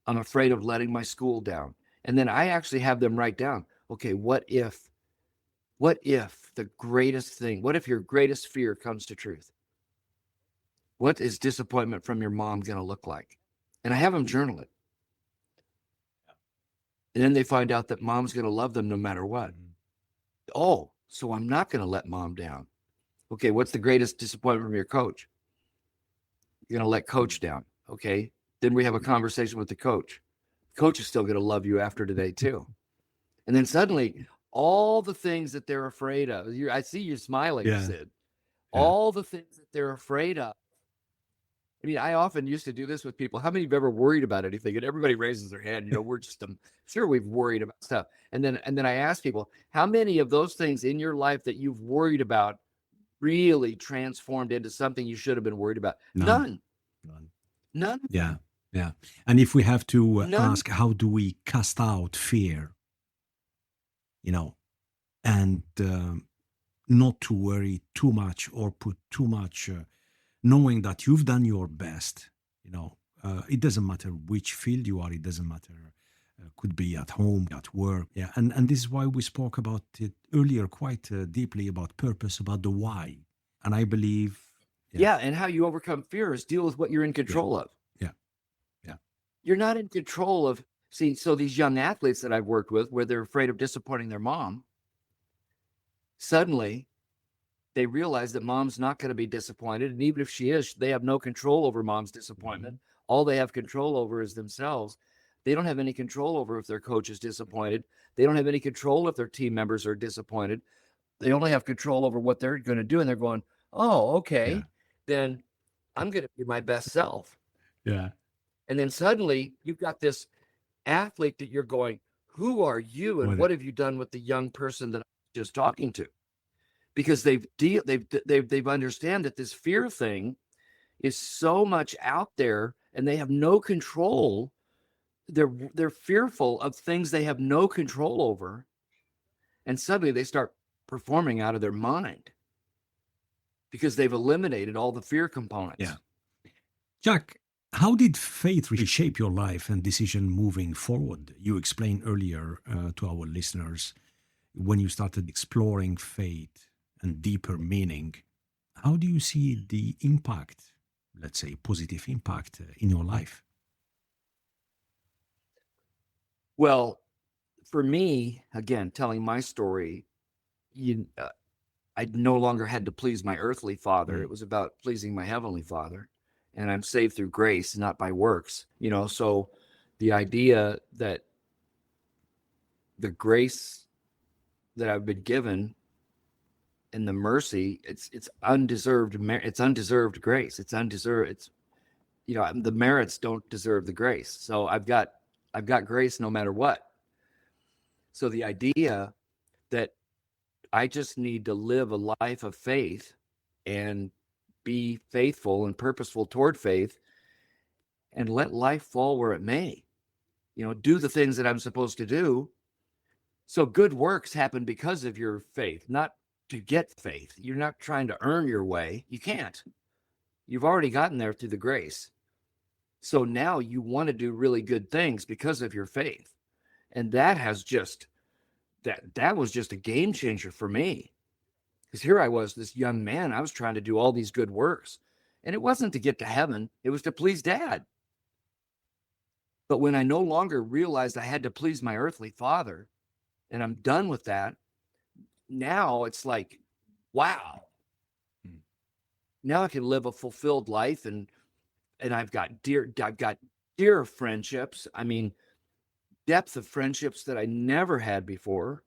I'm afraid of letting my school down. And then I actually have them write down, okay, what if the greatest thing, what if your greatest fear comes to truth? What is disappointment from your mom going to look like? And I have them journal it. And then they find out that mom's going to love them no matter what. Oh, so I'm not going to let mom down. Okay, what's the greatest disappointment from your coach? You're going to let coach down. Okay, then we have a conversation with the coach. Coach is still going to love you after today too. And then suddenly, all the things that they're afraid of, I see you smiling, Sid. All the things that they're afraid of. I mean, I often used to do this with people. How many of you have ever worried about anything? And everybody raises their hand. We're just, sure, we've worried about stuff. And then I ask people, how many of those things in your life that you've worried about really transformed into something you should have been worried about? None. Yeah. And if we have to ask, how do we cast out fear? And not to worry too much or put too much, knowing that you've done your best. It doesn't matter which field you are. It doesn't matter. Could be at home, at work. Yeah. And this is why we spoke about it earlier quite deeply, about purpose, about the why. And I believe. Yeah. And how you overcome fear is deal with what you're in control of. Yeah. You're not in control of. So these young athletes that I've worked with, where they're afraid of disappointing their mom, suddenly they realize that mom's not going to be disappointed. And even if she is, they have no control over mom's disappointment. All they have control over is themselves. They don't have any control over if their coach is disappointed. They don't have any control if their team members are disappointed. They only have control over what they're going to do. And they're going, oh, okay, then I'm going to be my best self. Yeah. And then suddenly you've got this athlete that you're going, who are you? And what have you done with the young person that I'm just talking to? Because they've understand that this fear thing is so much out there and they have no control. They're fearful of things they have no control over. And suddenly they start performing out of their mind because they've eliminated all the fear components. Yeah. Jack, how did faith reshape your life and decision moving forward? You explained earlier to our listeners when you started exploring faith and deeper meaning. How do you see the impact, let's say positive impact, in your life? Well, for me, again, telling my story, I no longer had to please my earthly father. It was about pleasing my heavenly Father. And I'm saved through grace, not by works. So the idea that the grace that I've been given and the mercy, it's undeserved. It's undeserved grace. It's undeserved. It's, the merits don't deserve the grace. So I've got grace no matter what. So the idea that I just need to live a life of faith and be faithful and purposeful toward faith and let life fall where it may, do the things that I'm supposed to do. So good works happen because of your faith, not to get faith. You're not trying to earn your way. You can't. You've already gotten there through the grace. So now you want to do really good things because of your faith. And that has just, that was just a game changer for me. Because here I was, this young man, I was trying to do all these good works. And it wasn't to get to heaven, it was to please Dad. But when I no longer realized I had to please my earthly father, and I'm done with that, now it's like, wow. Now I can live a fulfilled life, and I've got dear friendships. I mean, depth of friendships that I never had before.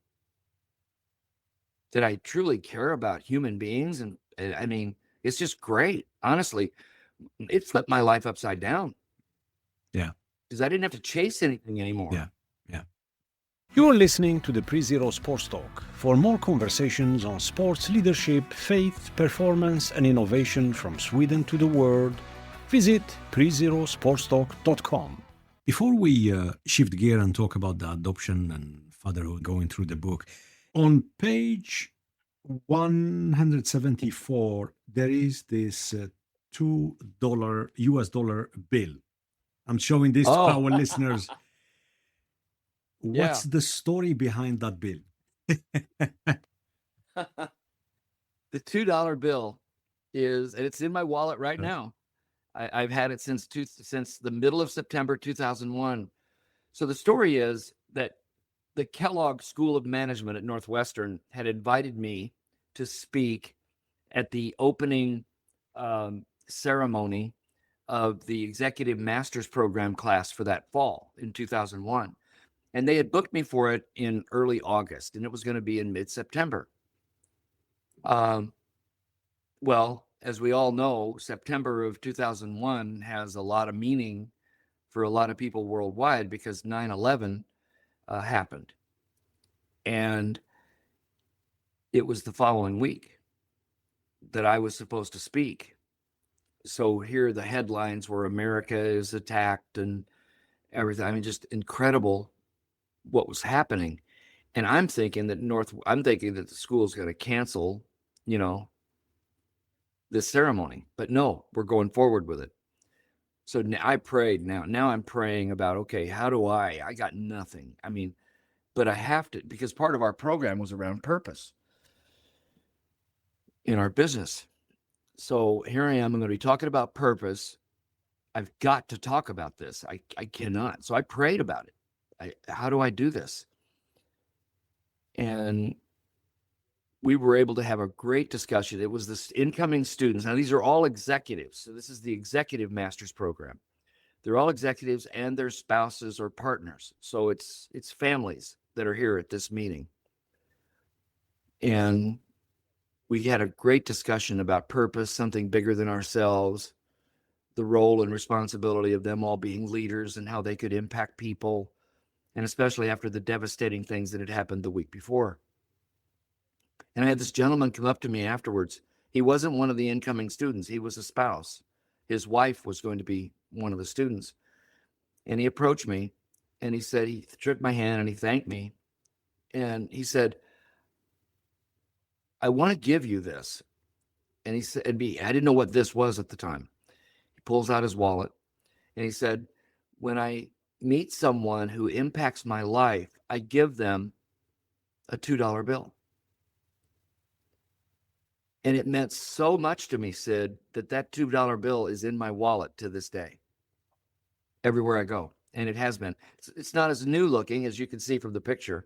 That I truly care about human beings. And I mean, it's just great. Honestly, it flipped my life upside down. Yeah. because I didn't have to chase anything anymore. Yeah. Yeah. You're listening to the Pre-Zero Sports Talk. For more conversations on sports leadership, faith, performance, and innovation from Sweden to the world, visit prezerosportstalk.com. Before we shift gear and talk about the adoption and fatherhood, going through the book, on page 174, there is this $2 US dollar bill. I'm showing this to our listeners. What's the story behind that bill? The $2 bill is, and it's in my wallet right now. I've had it since the middle of September 2001. So the story is that the Kellogg School of Management at Northwestern had invited me to speak at the opening ceremony of the Executive Master's Program class for that fall in 2001. And they had booked me for it in early August, and it was going to be in mid-September. Well, as we all know, September of 2001 has a lot of meaning for a lot of people worldwide because 9/11 happened. And it was the following week that I was supposed to speak. So here the headlines were America is attacked and everything. I mean, just incredible what was happening. And I'm thinking that the school is going to cancel, this ceremony. But no, we're going forward with it. So I prayed now I'm praying about, okay, how do I got nothing. I mean, but I have to, because part of our program was around purpose in our business. So here I am, I'm going to be talking about purpose. I've got to talk about this. I cannot. So I prayed about it. How do I do this? And we were able to have a great discussion. It was this incoming students. Now, these are all executives. So this is the Executive Master's Program. They're all executives and their spouses or partners. So it's families that are here at this meeting. And we had a great discussion about purpose, something bigger than ourselves, the role and responsibility of them all being leaders and how they could impact people, and especially after the devastating things that had happened the week before. And I had this gentleman come up to me afterwards. He wasn't one of the incoming students. He was a spouse. His wife was going to be one of the students. And he approached me and he said, he shook my hand and he thanked me. And he said, I want to give you this. And he said, I didn't know what this was at the time. He pulls out his wallet and he said, when I meet someone who impacts my life, I give them a $2 bill. And it meant so much to me, Sid, that $2 bill is in my wallet to this day, everywhere I go. And it has been. It's not as new looking as you can see from the picture,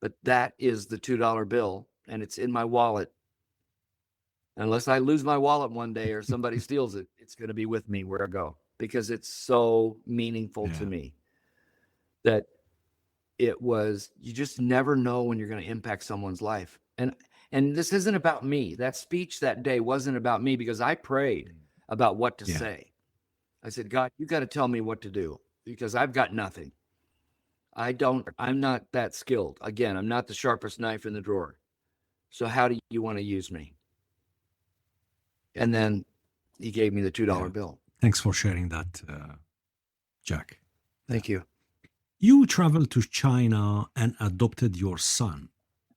but that is the $2 bill, and it's in my wallet. Unless I lose my wallet one day or somebody steals it, it's going to be with me where I go, because it's so meaningful to me that you just never know when you're going to impact someone's life. And this isn't about me. That speech that day wasn't about me, because I prayed about what to say. I said, God, you got to tell me what to do, because I've got nothing. I'm not that skilled. Again, I'm not the sharpest knife in the drawer. So how do you want to use me? And then he gave me the $2 bill. Thanks for sharing that, Jack. Thank you. You traveled to China and adopted your son.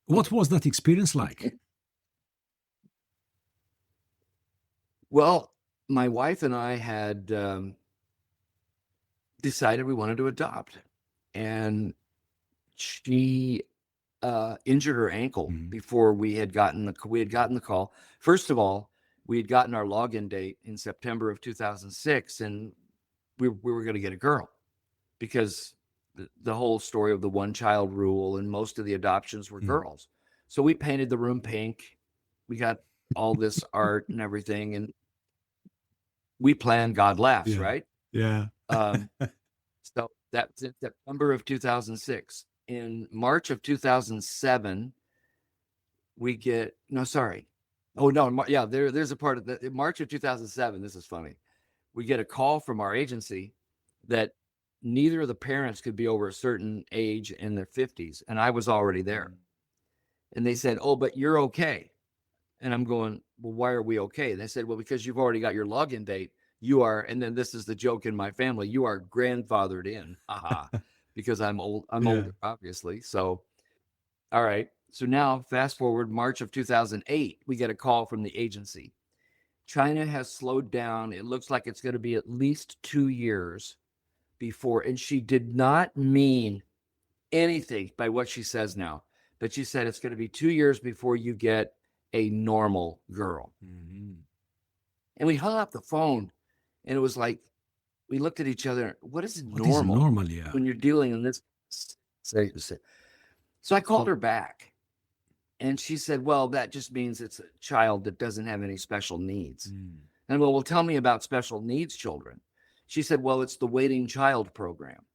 What was that experience like? Well, my wife and I had decided we wanted to adopt. And she injured her ankle before we had gotten the call. First of all, we had gotten our login date in September of 2006, and we were going to get a girl, because the whole story of the one-child rule, and most of the adoptions were girls. So we painted the room pink. We got all this art and everything, and we planned God laughs, right? Yeah. So that was in September of 2006. In March of 2007, there's a part of in March of 2007. This is funny. We get a call from our agency that neither of the parents could be over a certain age in their 50s, and I was already there. And they said, "Oh, but you're okay." And I'm going, "Well, why are we okay?" And they said, "Well, because you've already got your login date. You are," and then this is the joke in my family, "You are grandfathered in." Haha. Because I'm old. I'm Yeah. older, obviously. So, all right. So now, fast forward March of 2008, we get a call from the agency. China has slowed down. It looks like it's going to be at least 2 years before. And she did not mean anything by what she says now, but she said it's going to be 2 years before you get a normal girl. Mhm. And we hung up the phone, and it was like, we looked at each other. What is What is normal normal? Yeah. when you're dealing in this? So I called her back, and she said, "Well, that just means it's a child that doesn't have any special needs." Mm. And well, tell me about special needs children. She said, "Well, it's the Waiting Child program,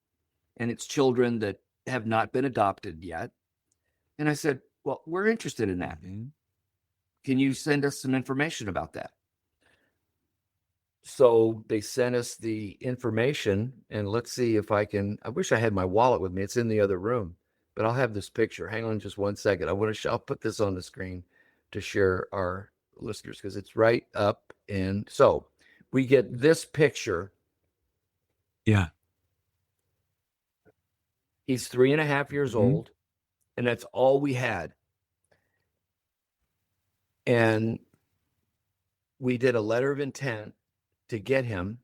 and it's children that have not been adopted yet." And I said, "Well, we're interested in that. Mhm. Can you send us some information about that?" So they sent us the information, and let's see if I wish I had my wallet with me. It's in the other room, but I'll have this picture. Hang on just one second. I'll put this on the screen to share our listeners because it's right up. And so we get this picture. Yeah. He's 3.5 years Mhm. old, and that's all we had. And we did a letter of intent to get him,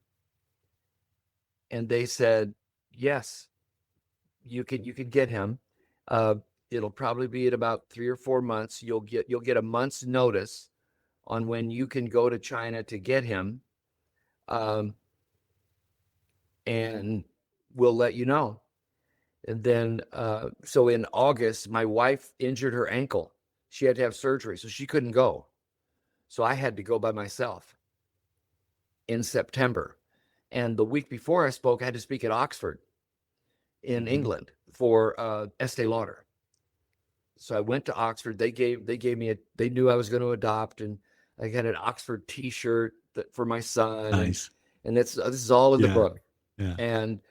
and they said, "Yes, you could get him. Uh, it'll probably be at about 3 or 4 months. You'll get a month's notice on when you can go to China to get him, um, and we'll let you know." And then, so in August, my wife injured her ankle. She had to have surgery, so she couldn't go. So I had to go by myself in September. And the week before I spoke, I had to speak at Oxford in Mhm. England for Estee Lauder. So I went to Oxford. They gave me they knew I was going to adopt, and I got an Oxford T-shirt for my son, Nice. and this is all in the Yeah. book. Yeah. And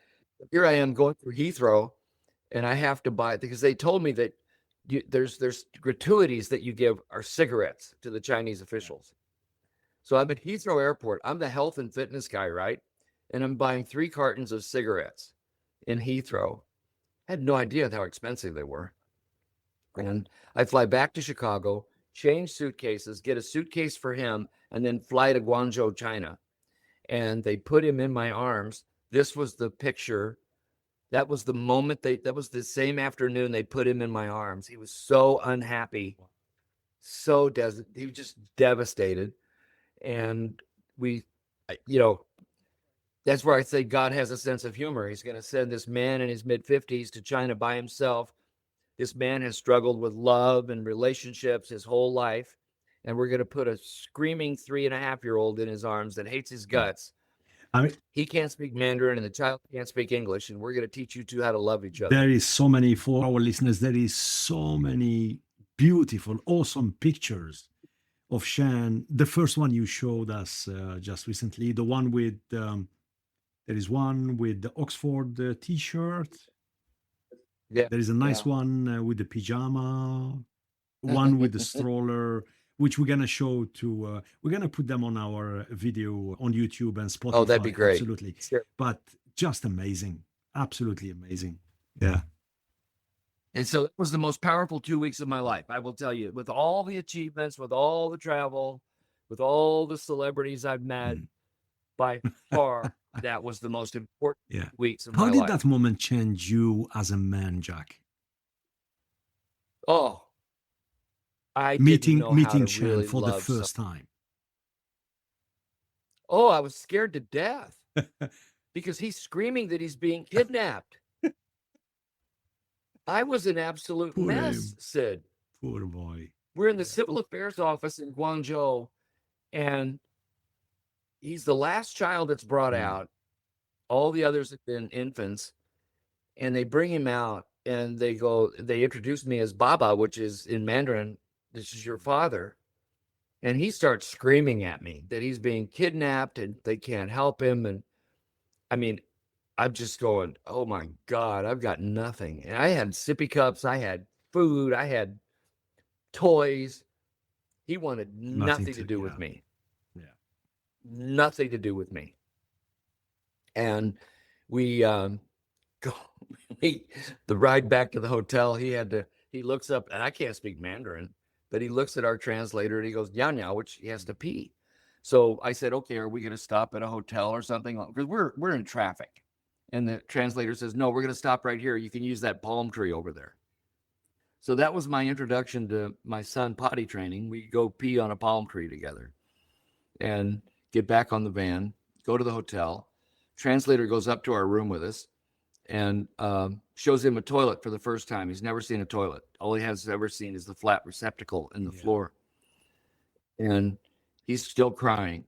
here I am going through Heathrow, and I have to buy it because they told me that there's gratuities that you give are cigarettes to the Chinese officials. So I'm at Heathrow Airport. I'm the health and fitness guy, right? And I'm buying 3 cartons of cigarettes in Heathrow. I had no idea how expensive they were. And I fly back to Chicago, change suitcases, get a suitcase for him, and then fly to Guangzhou, China. And they put him in my arms. This was the picture. That was the moment that was the same afternoon they put him in my arms. He was so unhappy, he was just devastated. And we, you know, that's where I say God has a sense of humor. He's going to send this man in his mid 50s to China by himself. This man has struggled with love and relationships his whole life. And we're going to put a screaming 3.5-year-old in his arms that hates his Yeah. guts. I mean, He can't speak Mandarin and the child can't speak English. And we're going to teach you two how to love each other. there is so many, for our listeners, there is so many beautiful, awesome pictures of Shan. The first one you showed us just recently, the one with, there is one with the Oxford t-shirt. Yeah. There is a nice Yeah. one with the pajama, one with the stroller, which we're gonna show to. We're gonna put them on our video on YouTube and Oh, that'd be Spotify. great. Absolutely, Sure. but just amazing, absolutely amazing. Yeah, And so it was the most powerful 2 weeks of my life. I will tell you, with all the achievements, with all the travel, with all the celebrities I've met, Mm. by far, that was the most important Yeah. weeks of How my did life. that moment change you as a man, Jack? Oh, I didn't Meeting know how meeting to Shan really for the love some. first time. Oh, I was scared to death because he's screaming that he's being kidnapped. I was an absolute Poor mess, him, Sid. poor boy. We're in the civil affairs office in Guangzhou, and he's the last child that's brought Mm. out. All the others have been infants, and they bring him out, and they introduce me as Baba, which is in Mandarin, "This is your father." And he starts screaming at me that he's being kidnapped and they can't help him. And I mean, I'm just going, oh my God, I've got nothing. And I had sippy cups, I had food, I had toys. He wanted Nothing nothing to to, do with yeah, me, yeah. nothing to do with me. And we go, we, the ride back to the hotel, he looks up, and I can't speak Mandarin, but he looks at our translator and he goes, "Yao Yao," which he has to pee. So I said, "Okay, are we going to stop at a hotel or something?" Because we're in traffic. And the translator says, "No, we're going to stop right here. You can use that palm tree over there." So that was my introduction to my son potty training. We go pee on a palm tree together and get back on the van, go to the hotel. Translator goes up to our room with us and shows him a toilet for the first time. He's never seen a toilet. All he has ever seen is the flat receptacle in the Yeah. floor. And he's still crying.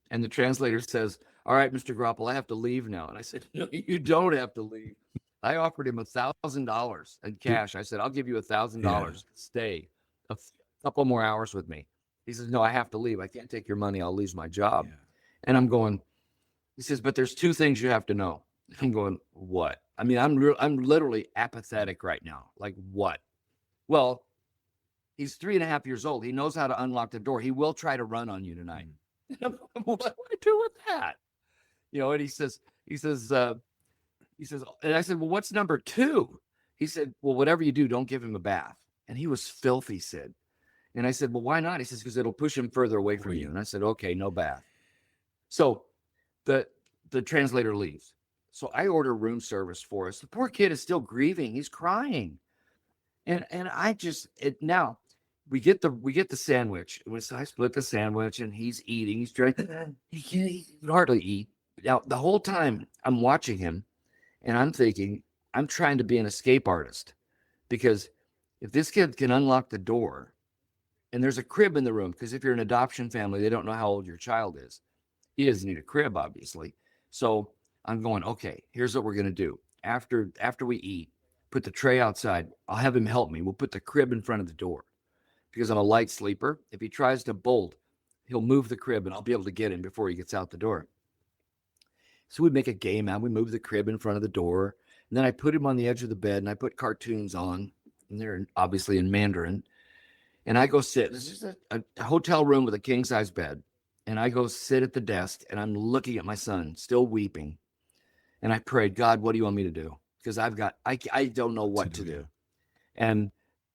And the translator says, "All right, Mr. Groppel, I have to leave now." And I said, "No, you don't have to leave." I offered him $1,000 in cash. I said, "I'll give you Yeah. $1,000 to stay a couple more hours with me." He says, "No, I have to leave. I can't take your money. I'll lose my job." Yeah. And I'm going, he says, "But there's two things you have to know." I'm going, "What?" I mean, I'm literally apathetic right now. Like, what? Well, he's 3.5 years old. He knows how to unlock the door. He will try to run on you tonight. What do I do with that? And he says, and I said, "Well, what's number two?" He said, "Well, whatever you do, don't give him a bath." And he was filthy, Sid. And I said, "Well, why not?" He says, "Because it'll push him further away from you." And I said, "Okay, no bath." So the the translator leaves. So I order room service for us. The poor kid is still grieving. He's crying. And I just now we get the sandwich. So I split the sandwich and he's eating. He's trying. He can hardly eat. Now the whole time I'm watching him and I'm thinking I'm trying to be an escape artist because if this kid can unlock the door and there's a crib in the room, because if you're an adoption family, they don't know how old your child is. He doesn't need a crib, obviously. So I'm going, okay, here's what we're going to do. After we eat, put the tray outside. I'll have him help me. We'll put the crib in front of the door because I'm a light sleeper. If he tries to bolt, he'll move the crib and I'll be able to get him before he gets out the door. So we make a game out. We move the crib in front of the door. And then I put him on the edge of the bed and I put cartoons on. And they're obviously in Mandarin. And I go sit. This is a hotel room with a king size bed. And I go sit at the desk and I'm looking at my son, still weeping. And I prayed, "God, what do you want me to do?" Because I don't know what to do. And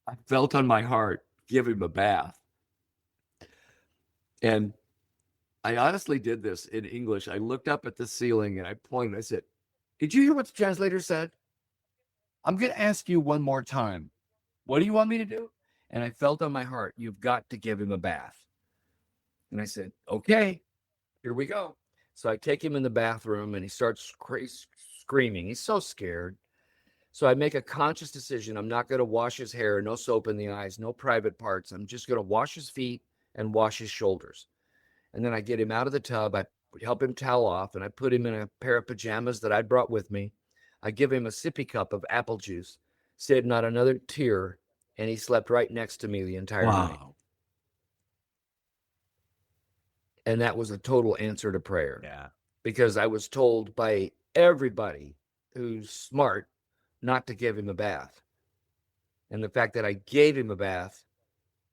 I felt on my heart, give him a bath. And I honestly did this in English. I looked up at the ceiling and I pointed. I said, "Did you hear what the translator said? I'm going to ask you one more time. What do you want me to do?" And I felt on my heart, "You've got to give him a bath." And I said, "Okay, here we go." So I take him in the bathroom and he starts screaming. He's so scared. So I make a conscious decision. I'm not going to wash his hair, no soap in the eyes, no private parts. I'm just going to wash his feet and wash his shoulders. And then I get him out of the tub. I help him towel off and I put him in a pair of pajamas that I brought with me. I give him a sippy cup of apple juice, said not another tear, and he slept right next to me the entire night. Wow. And that was a total answer to prayer. Yeah. Because I was told by everybody who's smart not to give him a bath. And the fact that I gave him a bath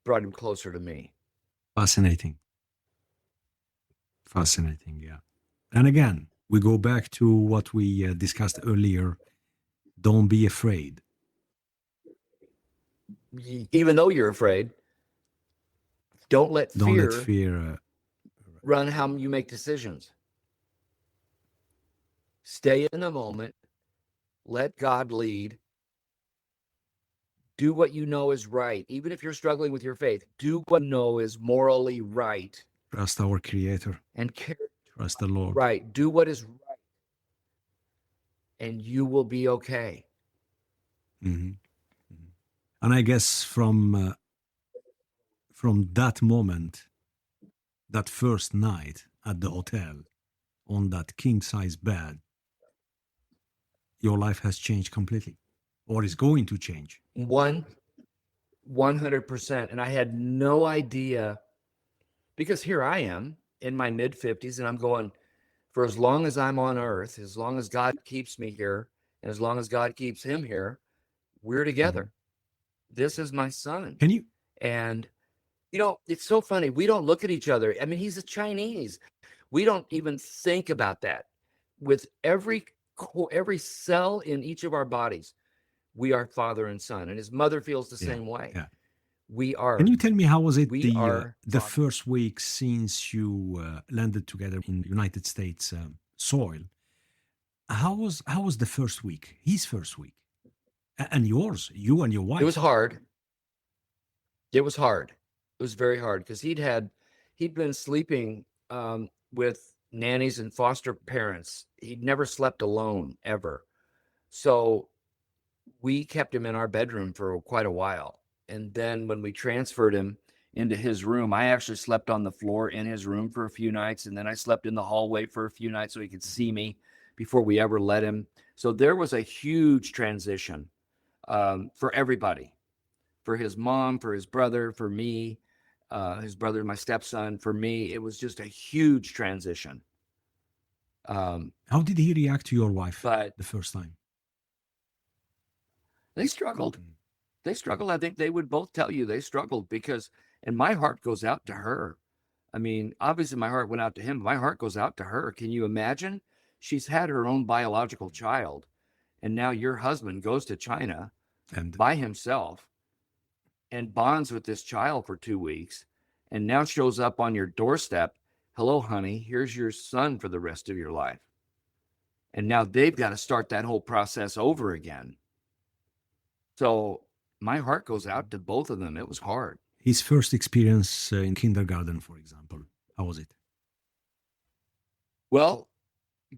brought him closer to me. Fascinating. Fascinating. Yeah. And again, we go back to what we discussed earlier. Don't be afraid. Even though you're afraid, don't let Don't let fear fear. run how you make decisions. Stay in the moment. Let God lead. Do what you know is right. Even if you're struggling with your faith, do what you know is morally right. Trust our Creator. And care Trust the Lord. right. Do what is right. And you will be okay. Mm-hmm. Mm-hmm. And I guess from that moment, that first night at the hotel, on that king size bed, your life has changed completely, or is going to change. 100%. And I had no idea, because here I am in my mid 50s and I'm going, For as long as I'm on earth, as long as God keeps me here, and as long as God keeps him here, we're Mhm. together. This is my son. Can you? And, it's so funny. We don't look at each other. I mean, he's a Chinese. We don't even think about that. With every cell in each of our bodies, we are father and son. And his mother feels the Yeah, same way. yeah. We Can are, you tell me how was it we are the father. first week since you landed together in United States soil? How was the first week? His first week, and yours, you and your It was wife. hard. It was hard. It was very hard because he'd been sleeping with nannies and foster parents. He'd never slept alone ever. So we kept him in our bedroom for quite a while. And then when we transferred him into his room, I actually slept on the floor in his room for a few nights. And then I slept in the hallway for a few nights so he could see me before we ever let him. So there was a huge transition for everybody, for his mom, for his brother, for me, his brother, my stepson, for me. It was just a huge transition. Um, How did he react to your wife but the first time? they struggled. Mm. They struggled. I think they would both tell you they struggled because, and my heart goes out to her. I mean, obviously my heart went out to him, but my heart goes out to her. Can you imagine? She's had her own biological child, and now your husband goes to China And by himself and bonds with this child for 2 weeks, and now shows up on your doorstep. Hello, honey, here's your son for the rest of your life. And now they've got to start that whole process over again. So my heart goes out to both of them. It was hard. his first experience in kindergarten, for example, how was it? Well,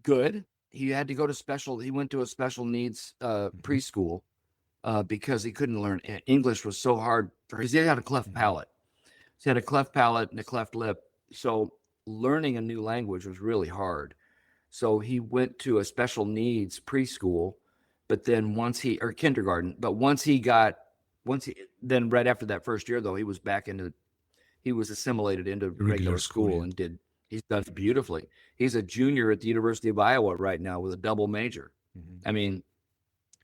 good. He went to a special needs Mhm. preschool because he couldn't learn. English was so hard for him. He had a cleft Mhm. palate. He had a cleft palate and a cleft lip. So learning a new language was really hard. So he went to a special needs preschool, but then or kindergarten, but then right after that first year, though, he was assimilated into Regular regular school, school yeah. and he's done beautifully. He's a junior at the University of Iowa right now with a double major. Mhm. I mean,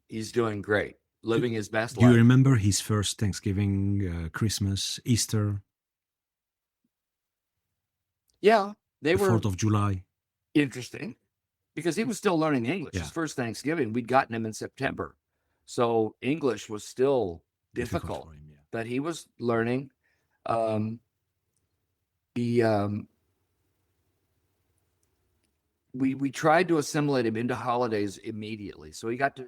he's doing great, Do, living his best do you life. remember his first Thanksgiving, Christmas, Easter, Yeah, they the were 4th of July? interesting because he was still learning English. His Yeah, first Thanksgiving, we'd gotten him in September. So English was still difficult difficult, for him, yeah. but he was learning. Um, he, we tried to assimilate him into holidays immediately. So he got to,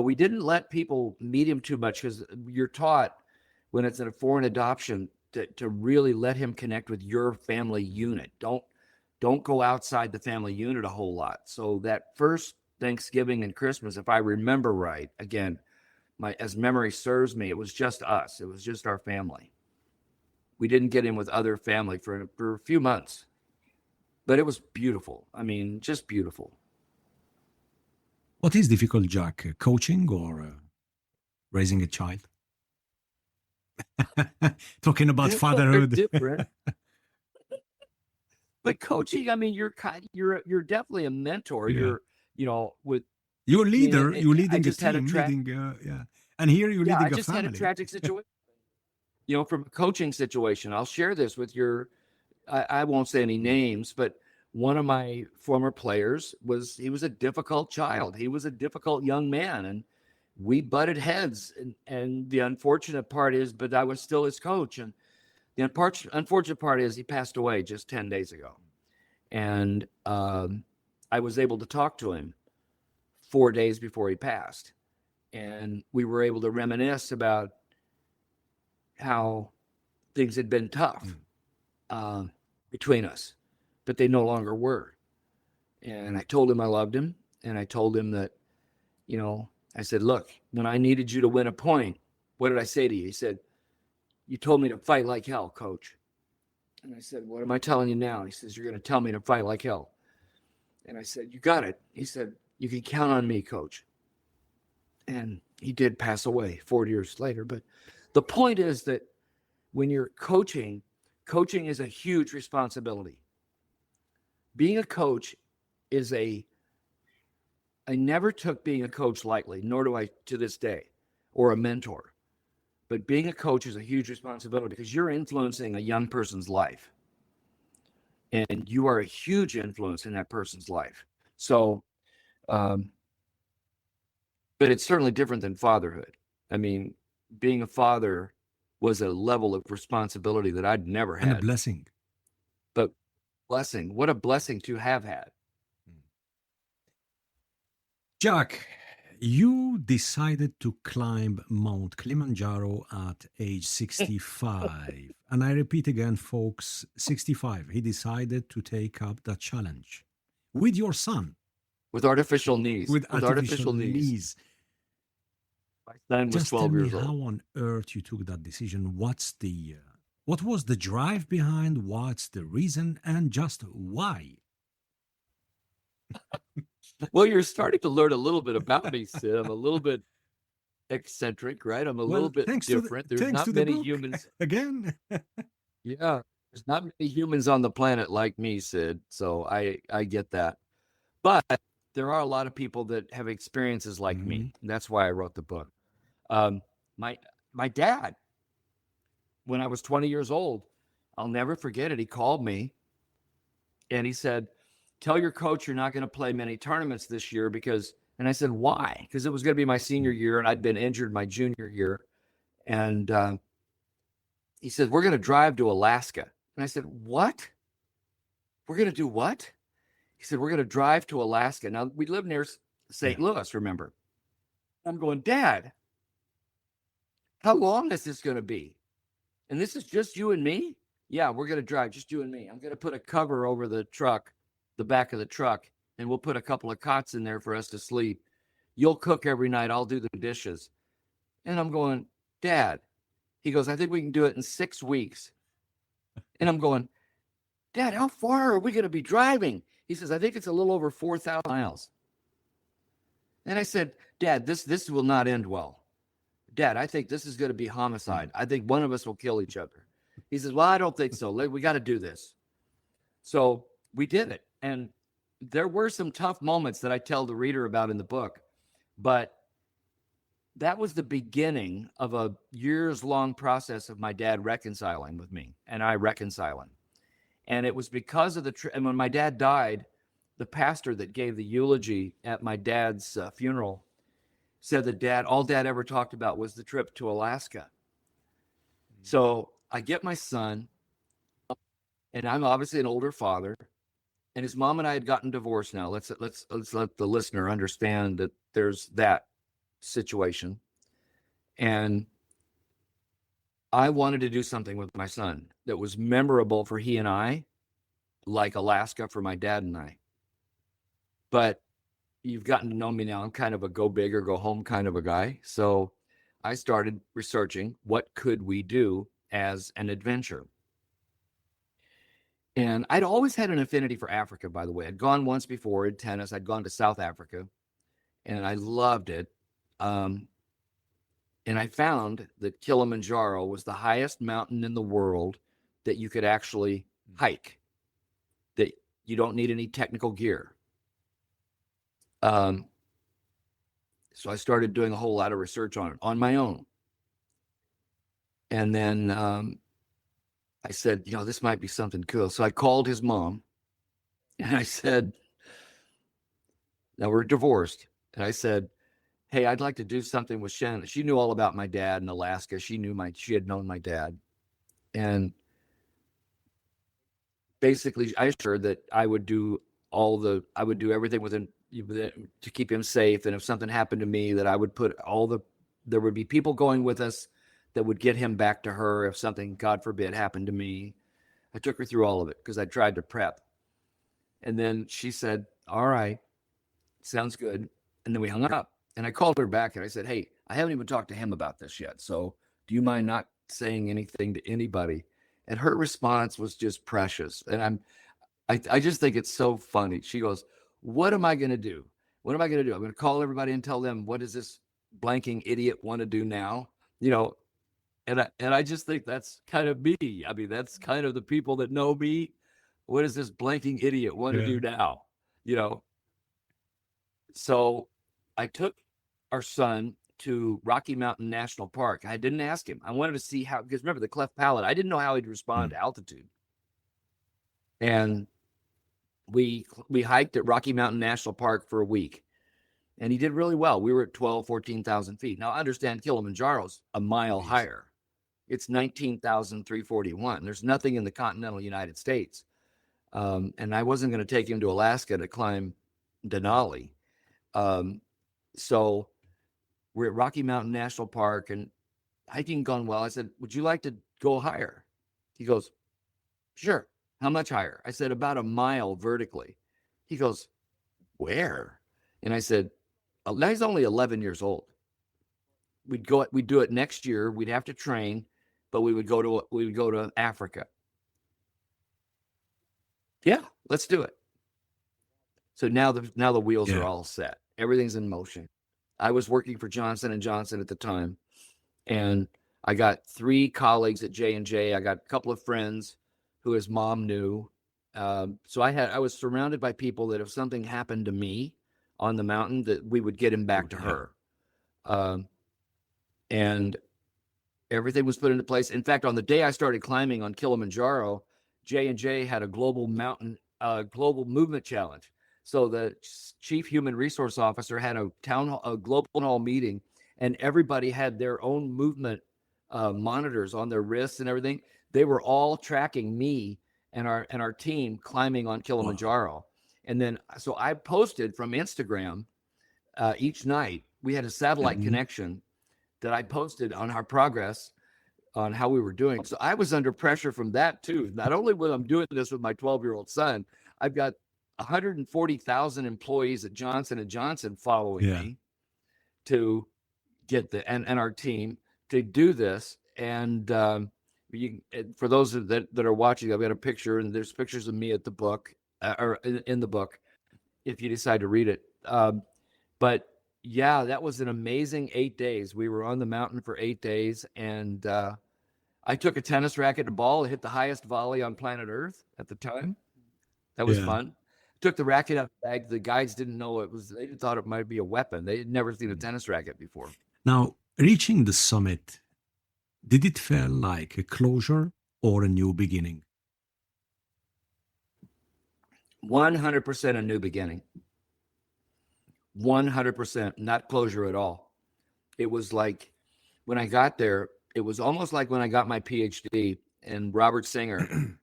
we didn't let people meet him too much because you're taught when it's in a foreign adoption to really let him connect with your family unit. Don't go outside the family unit a whole lot. So that first Thanksgiving and Christmas, if I remember right, again, my as memory serves me, it was just us. It was just our family. We didn't get in with other family for a few months, but it was beautiful. I mean, just beautiful. What is difficult, Jack? Coaching or raising a child? Talking about Well, they're fatherhood. different. But coaching, I mean, you're definitely a mentor. Yeah. With You're a I mean, leader, you're I leading a just had a team, track. yeah. And here you're Yeah, I leading a just had a family. tragic situation. From a coaching situation. I'll share this with I won't say any Mm. names, but one of my former players he was a difficult child. He was a difficult young man, and we butted heads. And the unfortunate part is, but I was still his coach. And the unfortunate part is he passed away just 10 days ago. And I was able to talk to him 4 days before he passed. And we were able to reminisce about how things had been tough Mm. uh, between us, but they no longer were. And I told him I loved him. And I told him that, I said, look, when I needed you to win a point, what did I say to you? He said, you told me to fight like hell, coach. And I said, what am I telling you now? He says, you're going to tell me to fight like hell. And I said, you got it. He said, you can count on me, coach. And he did pass away 40 years later. But the point is that when you're coaching is a huge responsibility. Being a coach I never took being a coach lightly, nor do I to this day, or a mentor. But being a coach is a huge responsibility because you're influencing a young person's life. And you are a huge influence in that person's life. So, but it's certainly different than fatherhood. I mean, being a father was a level of responsibility that I'd never And a had. blessing. But blessing, what a blessing to have had. Jack, you decided to climb Mount Kilimanjaro at age 65. And I repeat again, folks, 65. He decided to take up that challenge with your son. With artificial knees. With artificial knees. My son was Just tell 12 me years how old. on earth you took that decision. What was the drive behind? What's the reason? And just why? Well, you're starting to learn a little bit about me, Sid. I'm a little bit eccentric, right? I'm a little Well, bit different. There's thanks not to the many book humans. again. Yeah, there's not many humans on the planet like me, Sid. So I get that. But there are a lot of people that have experiences like Mhm. me. And that's why I wrote the book. Um, my my dad, when I was 20 years old, I'll never forget it. He called me and he said, "Tell your coach you're not going to play many tournaments this year because," and I said, "Why?" Because it was going to be my senior year and I'd been injured my junior year. And he said, "We're going to drive to Alaska." And I said, "What? We're going to do what?" He said, "We're going to drive to Alaska." Now, we live near Yeah. St. Louis, remember? I'm going, "Dad, how long is this going to be? And this is just you and me?" "Yeah, we're going to drive, just you and me. I'm going to put a cover over the truck, the back of the truck, and we'll put a couple of cots in there for us to sleep. You'll cook every night. I'll do the dishes." And I'm going, "Dad," he goes, "I think we can do it in 6 weeks." And I'm going, "Dad, how far are we going to be driving?" He says, "I think it's a little over 4,000 miles. And I said, "Dad, this will not end well. Dad, I think this is going to be homicide. I think one of us will kill each other." He says, "Well, I don't think so. We got to do this." So we did it. And there were some tough moments that I tell the reader about in the book, but that was the beginning of a years-long process of my dad reconciling with me and I reconciling. And it was because of and when my dad died, the pastor that gave the eulogy at my dad's funeral said that all dad ever talked about was the trip to Alaska. So I get my son, and I'm obviously an older father, and his mom and I had gotten divorced. Now let's let the listener understand that there's that situation. And I wanted to do something with my son that was memorable for he and I, like Alaska for my dad and I. But you've gotten to know me now. I'm kind of a go big or go home kind of a guy. So I started researching what could we do as an adventure. And I'd always had an affinity for Africa, by the way. I'd gone once before in tennis. I'd gone to South Africa and I loved it. And I found that Kilimanjaro was the highest mountain in the world that you could actually hike, that you don't need any technical gear. So I started doing a whole lot of research on it on my own. And then I said, this might be something cool. So I called his mom and I said, now we're divorced. And I said, "Hey, I'd like to do something with Shannon." She knew all about my dad in Alaska. She had known my dad. And basically I assured that I would do everything within to keep him safe. And if something happened to me, that I would put there would be people going with us that would get him back to her if something, God forbid, happened to me. I took her through all of it because I tried to prep. And then she said, "All right, sounds good." And then we hung up. And I called her back and I said, "Hey, I haven't even talked to him about this yet. So do you mind not saying anything to anybody?" And her response was just precious. And I just think it's so funny. She goes, "What am I going to do? What am I going to do? I'm going to call everybody and tell them, what does this blanking idiot want to do now?" You know, and I just think that's kind of me. I mean, that's kind of the people that know me. What does this blanking idiot want to Yeah. do now? you know. So I took our son to Rocky Mountain National Park. I didn't ask him. I wanted to see how, because remember the cleft palate, I didn't know how he'd respond Mm. to altitude. And we hiked at Rocky Mountain National Park for a week. And he did really well. We were at 12, 14,000 feet. Now, understand Kilimanjaro's a mile Yes. higher. It's 19,341. There's nothing in the continental United States. And I wasn't going to take him to Alaska to climb Denali. So we're at Rocky Mountain National Park and hiking gone well. I said, would you like to go higher? He goes, sure. How much higher? I said, about a mile vertically. He goes, where? And I said, now he's only 11 years old. We'd do it next year. We'd have to train, but we would go to Africa. Yeah, let's do it. So now the wheels are Yeah. all set. Everything's in motion. I was working for Johnson and Johnson at the time, and I got 3 colleagues at J&J. I got a couple of friends who his mom knew. So I was surrounded by people that if something happened to me on the mountain, that we would get him back to Yeah. her. And everything was put into place. In fact, on the day I started climbing on Kilimanjaro, J&J had a global movement challenge. So the chief human resource officer had a global hall meeting, and everybody had their own movement monitors on their wrists and everything. They were all tracking me and our team climbing on Kilimanjaro. Wow. And then so I posted from Instagram each night. We had a satellite Mhm. connection that I posted on our progress on how we were doing. So I was under pressure from that too. Not only when I'm doing this with my 12-year-old son, I've got 140,000 employees at Johnson and Johnson following Yeah. me to get and our team to do this. And for those that are watching, I've got a picture, and there's pictures of me at the book or in the book if you decide to read it. But yeah, that was an amazing 8 days. We were on the mountain for 8 days, and I took a tennis racket and ball, hit the highest volley on planet Earth at the time. That was Yeah. fun. Took the racket out of the bag. The guides didn't know it was. They thought it might be a weapon. They had never seen a Mm. tennis racket before. Now, reaching the summit, did it feel like a closure or a new beginning? 100% a new beginning. 100%, not closure at all. It was like when I got there, it was almost like when I got my PhD, and Robert Singer,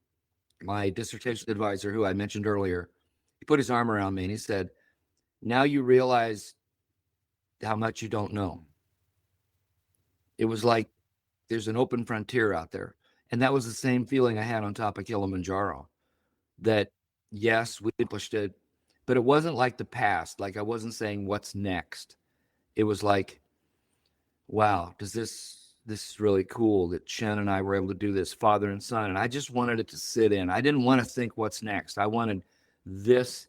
my dissertation advisor, who I mentioned earlier, he put his arm around me and he said, now you realize how much you don't know. It was like there's an open frontier out there. And that was the same feeling I had on top of Kilimanjaro, that yes, we accomplished it, but it wasn't like the past. Like I wasn't saying what's next. It was like, wow, this is really cool that Shen and I were able to do this, father and son. And I just wanted it to sit in. I didn't want to think what's next. I wanted this.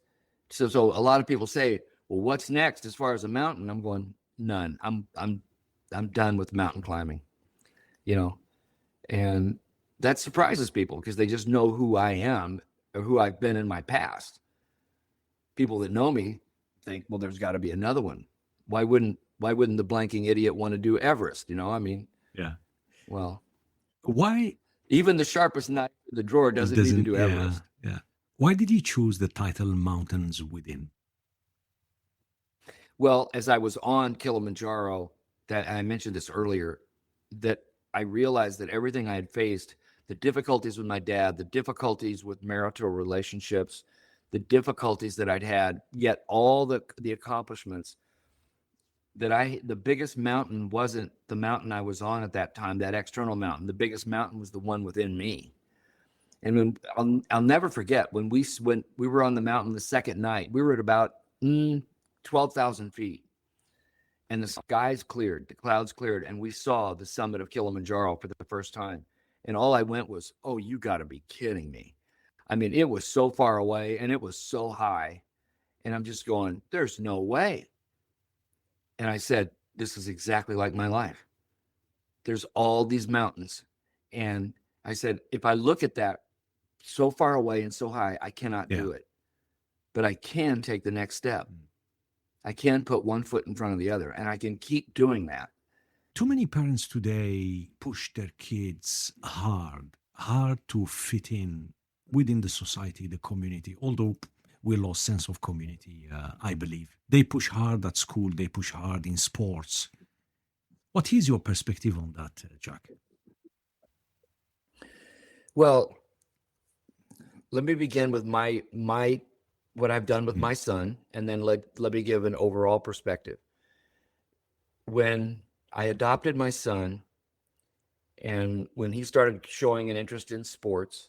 So a lot of people say, well, what's next as far as a mountain? I'm going, none. I'm done with mountain climbing, you know, and that surprises people because they just know who I am or who I've been in my past. People that know me think, well, there's got to be another one. Why wouldn't the blanking idiot want to do Everest? You know, I mean, Yeah. well, Why even the sharpest knife in the drawer it doesn't need to doesn't? do Yeah. Everest. Yeah. Why did you choose the title Mountains Within? Well, as I was on Kilimanjaro, that I mentioned this earlier, that I realized that everything I had faced, the difficulties with my dad, the difficulties with marital relationships, the difficulties that I'd had, yet all the accomplishments the biggest mountain wasn't the mountain I was on at that time, that external mountain. The biggest mountain was the one within me. And when I'll never forget when we were on the mountain the second night, we were at about 12,000 feet, and the skies cleared, the clouds cleared, and we saw the summit of Kilimanjaro for the first time. And all I went was, "Oh, you got to be kidding me!" I mean, it was so far away and it was so high, and I'm just going, "There's no way." And I said, "This is exactly like my life. There's all these mountains," and I said, "If I look at that so far away and so high, I cannot Yeah. do it." but I can take the next step. I can put one foot in front of the other, and I can keep doing that. Too many parents today push their kids hard to fit in within the society, the community, although we lost sense of community, I believe. They push hard at school, they push hard in sports. What is your perspective on that, Jack? Well, let me begin with my what I've done with my son, and then let me give an overall perspective. When I adopted my son, and when he started showing an interest in sports,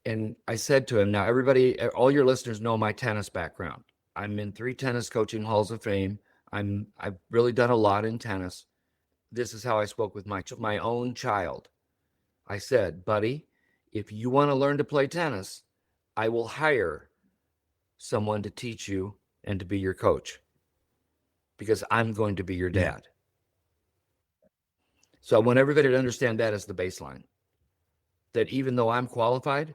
and I said to him, now everybody, all your listeners know my tennis background. I'm in 3 tennis coaching halls of fame. I've really done a lot in tennis. This is how I spoke with my own child. I said, buddy, if you want to learn to play tennis, I will hire someone to teach you and to be your coach, because I'm going to be your dad. So I want everybody to understand that as the baseline, that even though I'm qualified,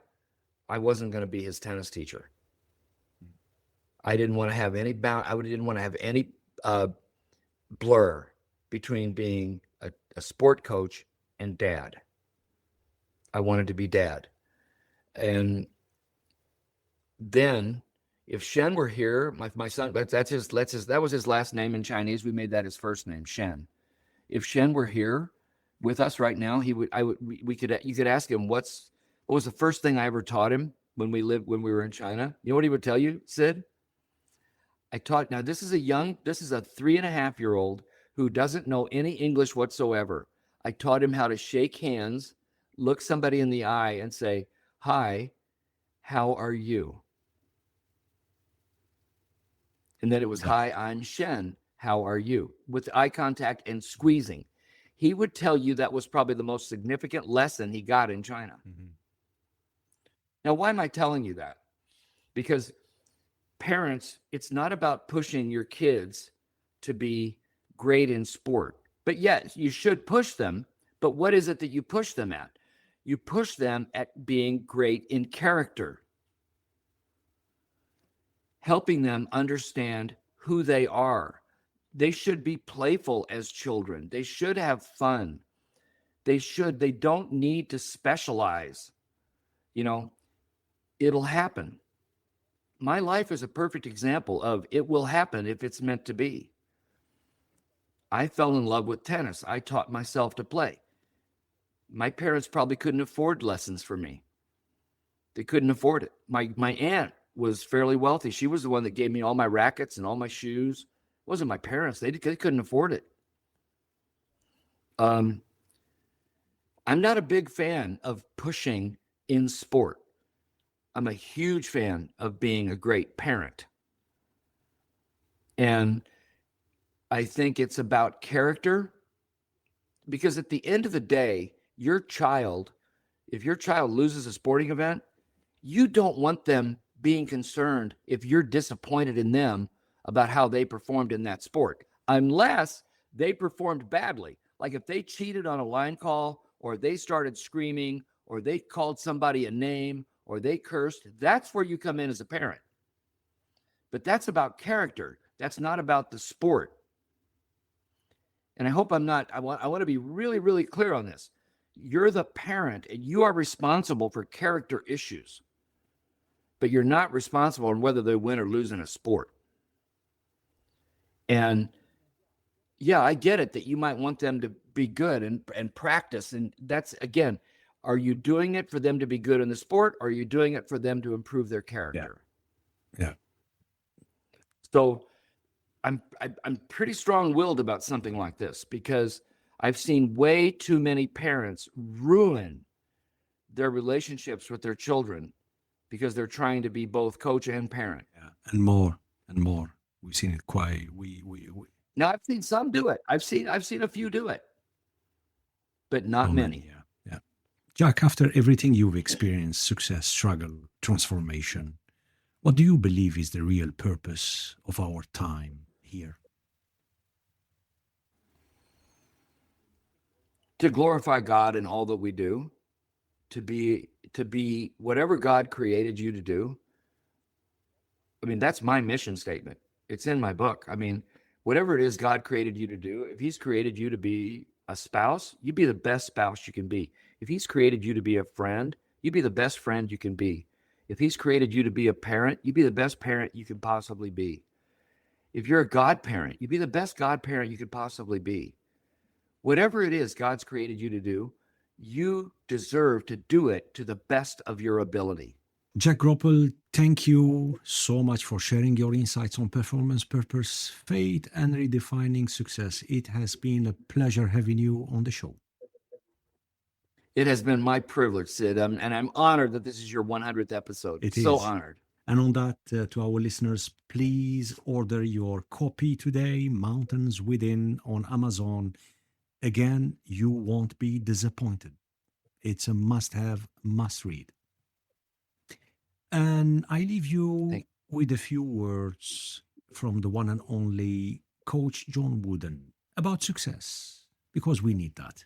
I wasn't going to be his tennis teacher. I didn't want to have any blur between being a sport coach and dad. I wanted to be dad. And then if Shen were here, my son, that was his last name in Chinese. We made that his first name, Shen. If Shen were here with us right now, you could ask him what was the first thing I ever taught him when we were in China. You know what he would tell you, Sid? Now this is a 3.5-year-old who doesn't know any English whatsoever. I taught him how to shake hands, look somebody in the eye and say, hi, how are you? And then it was, hi, I'm Shen, how are you? With eye contact and squeezing. He would tell you that was probably the most significant lesson he got in China. Mm-hmm. Now, why am I telling you that? Because parents, it's not about pushing your kids to be great in sport. But yes, you should push them. But what is it that you push them at? You push them at being great in character, helping them understand who they are. They should be playful as children. They should have fun. They don't need to specialize. It'll happen. My life is a perfect example of it will happen if it's meant to be. I fell in love with tennis. I taught myself to play. My parents probably couldn't afford lessons for me. They couldn't afford it. My aunt was fairly wealthy. She was the one that gave me all my rackets and all my shoes. It wasn't my parents. They couldn't afford it. I'm not a big fan of pushing in sport. I'm a huge fan of being a great parent. And I think it's about character, because at the end of the day, if your child loses a sporting event, you don't want them being concerned if you're disappointed in them about how they performed in that sport, unless they performed badly. Like if they cheated on a line call, or they started screaming, or they called somebody a name, or they cursed, that's where you come in as a parent. But that's about character. That's not about the sport. And I hope I want to be really, really clear on this. You're the parent and you are responsible for character issues, but you're not responsible on whether they win or lose in a sport. And yeah, I get it that you might want them to be good and practice. And that's, again, are you doing it for them to be good in the sport, or are you doing it for them to improve their character? Yeah. So I'm pretty strong-willed about something like this, because I've seen way too many parents ruin their relationships with their children because they're trying to be both coach and parent. Yeah. And more. We've seen it quite. Now I've seen some do it. I've seen a few do it, but not many. Yeah. Jack, after everything you've experienced, success, struggle, transformation, what do you believe is the real purpose of our time here? To glorify God in all that we do, to be whatever God created you to do, I mean, that's my mission statement. It's in my book. I mean, whatever it is God created you to do, if he's created you to be a spouse, you be the best spouse you can be. If he's created you to be a friend, you be the best friend you can be. If he's created you to be a parent, you be the best parent you can possibly be. If you're a godparent, you be the best godparent you could possibly be. Whatever it is God's created you to do, you deserve to do it to the best of your ability. Jack Groppel, thank you so much for sharing your insights on performance, purpose, faith, and redefining success. It has been a pleasure having you on the show. It has been my privilege, Sid, and I'm honored that this is your 100th episode. It So is. honored. And on that, to our listeners, please order your copy today, Mountains Within, on Amazon. Again, you won't be disappointed. It's a must-have, must-read. And I leave you with a few words from the one and only Coach John Wooden about success, because we need that,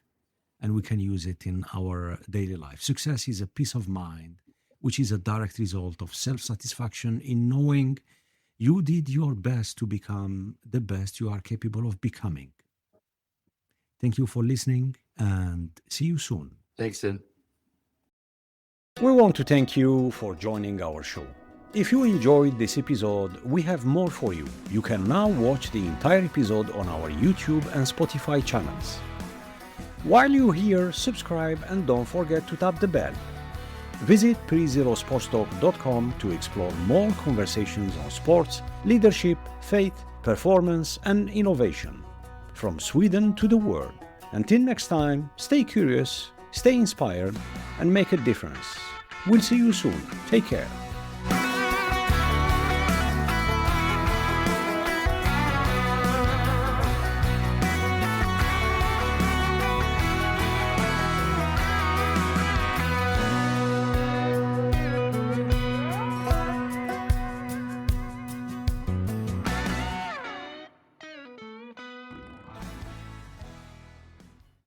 and we can use it in our daily life. Success is a peace of mind, which is a direct result of self-satisfaction in knowing you did your best to become the best you are capable of becoming. Thank you for listening, and see you soon. Thanks, Sid. We want to thank you for joining our show. If you enjoyed this episode, we have more for you. You can now watch the entire episode on our YouTube and Spotify channels. While you're here, subscribe and don't forget to tap the bell. Visit prezerosportstalk.com to explore more conversations on sports, leadership, faith, performance, and innovation. From Sweden to the world. Until next time, stay curious, stay inspired, and make a difference. We'll see you soon. Take care.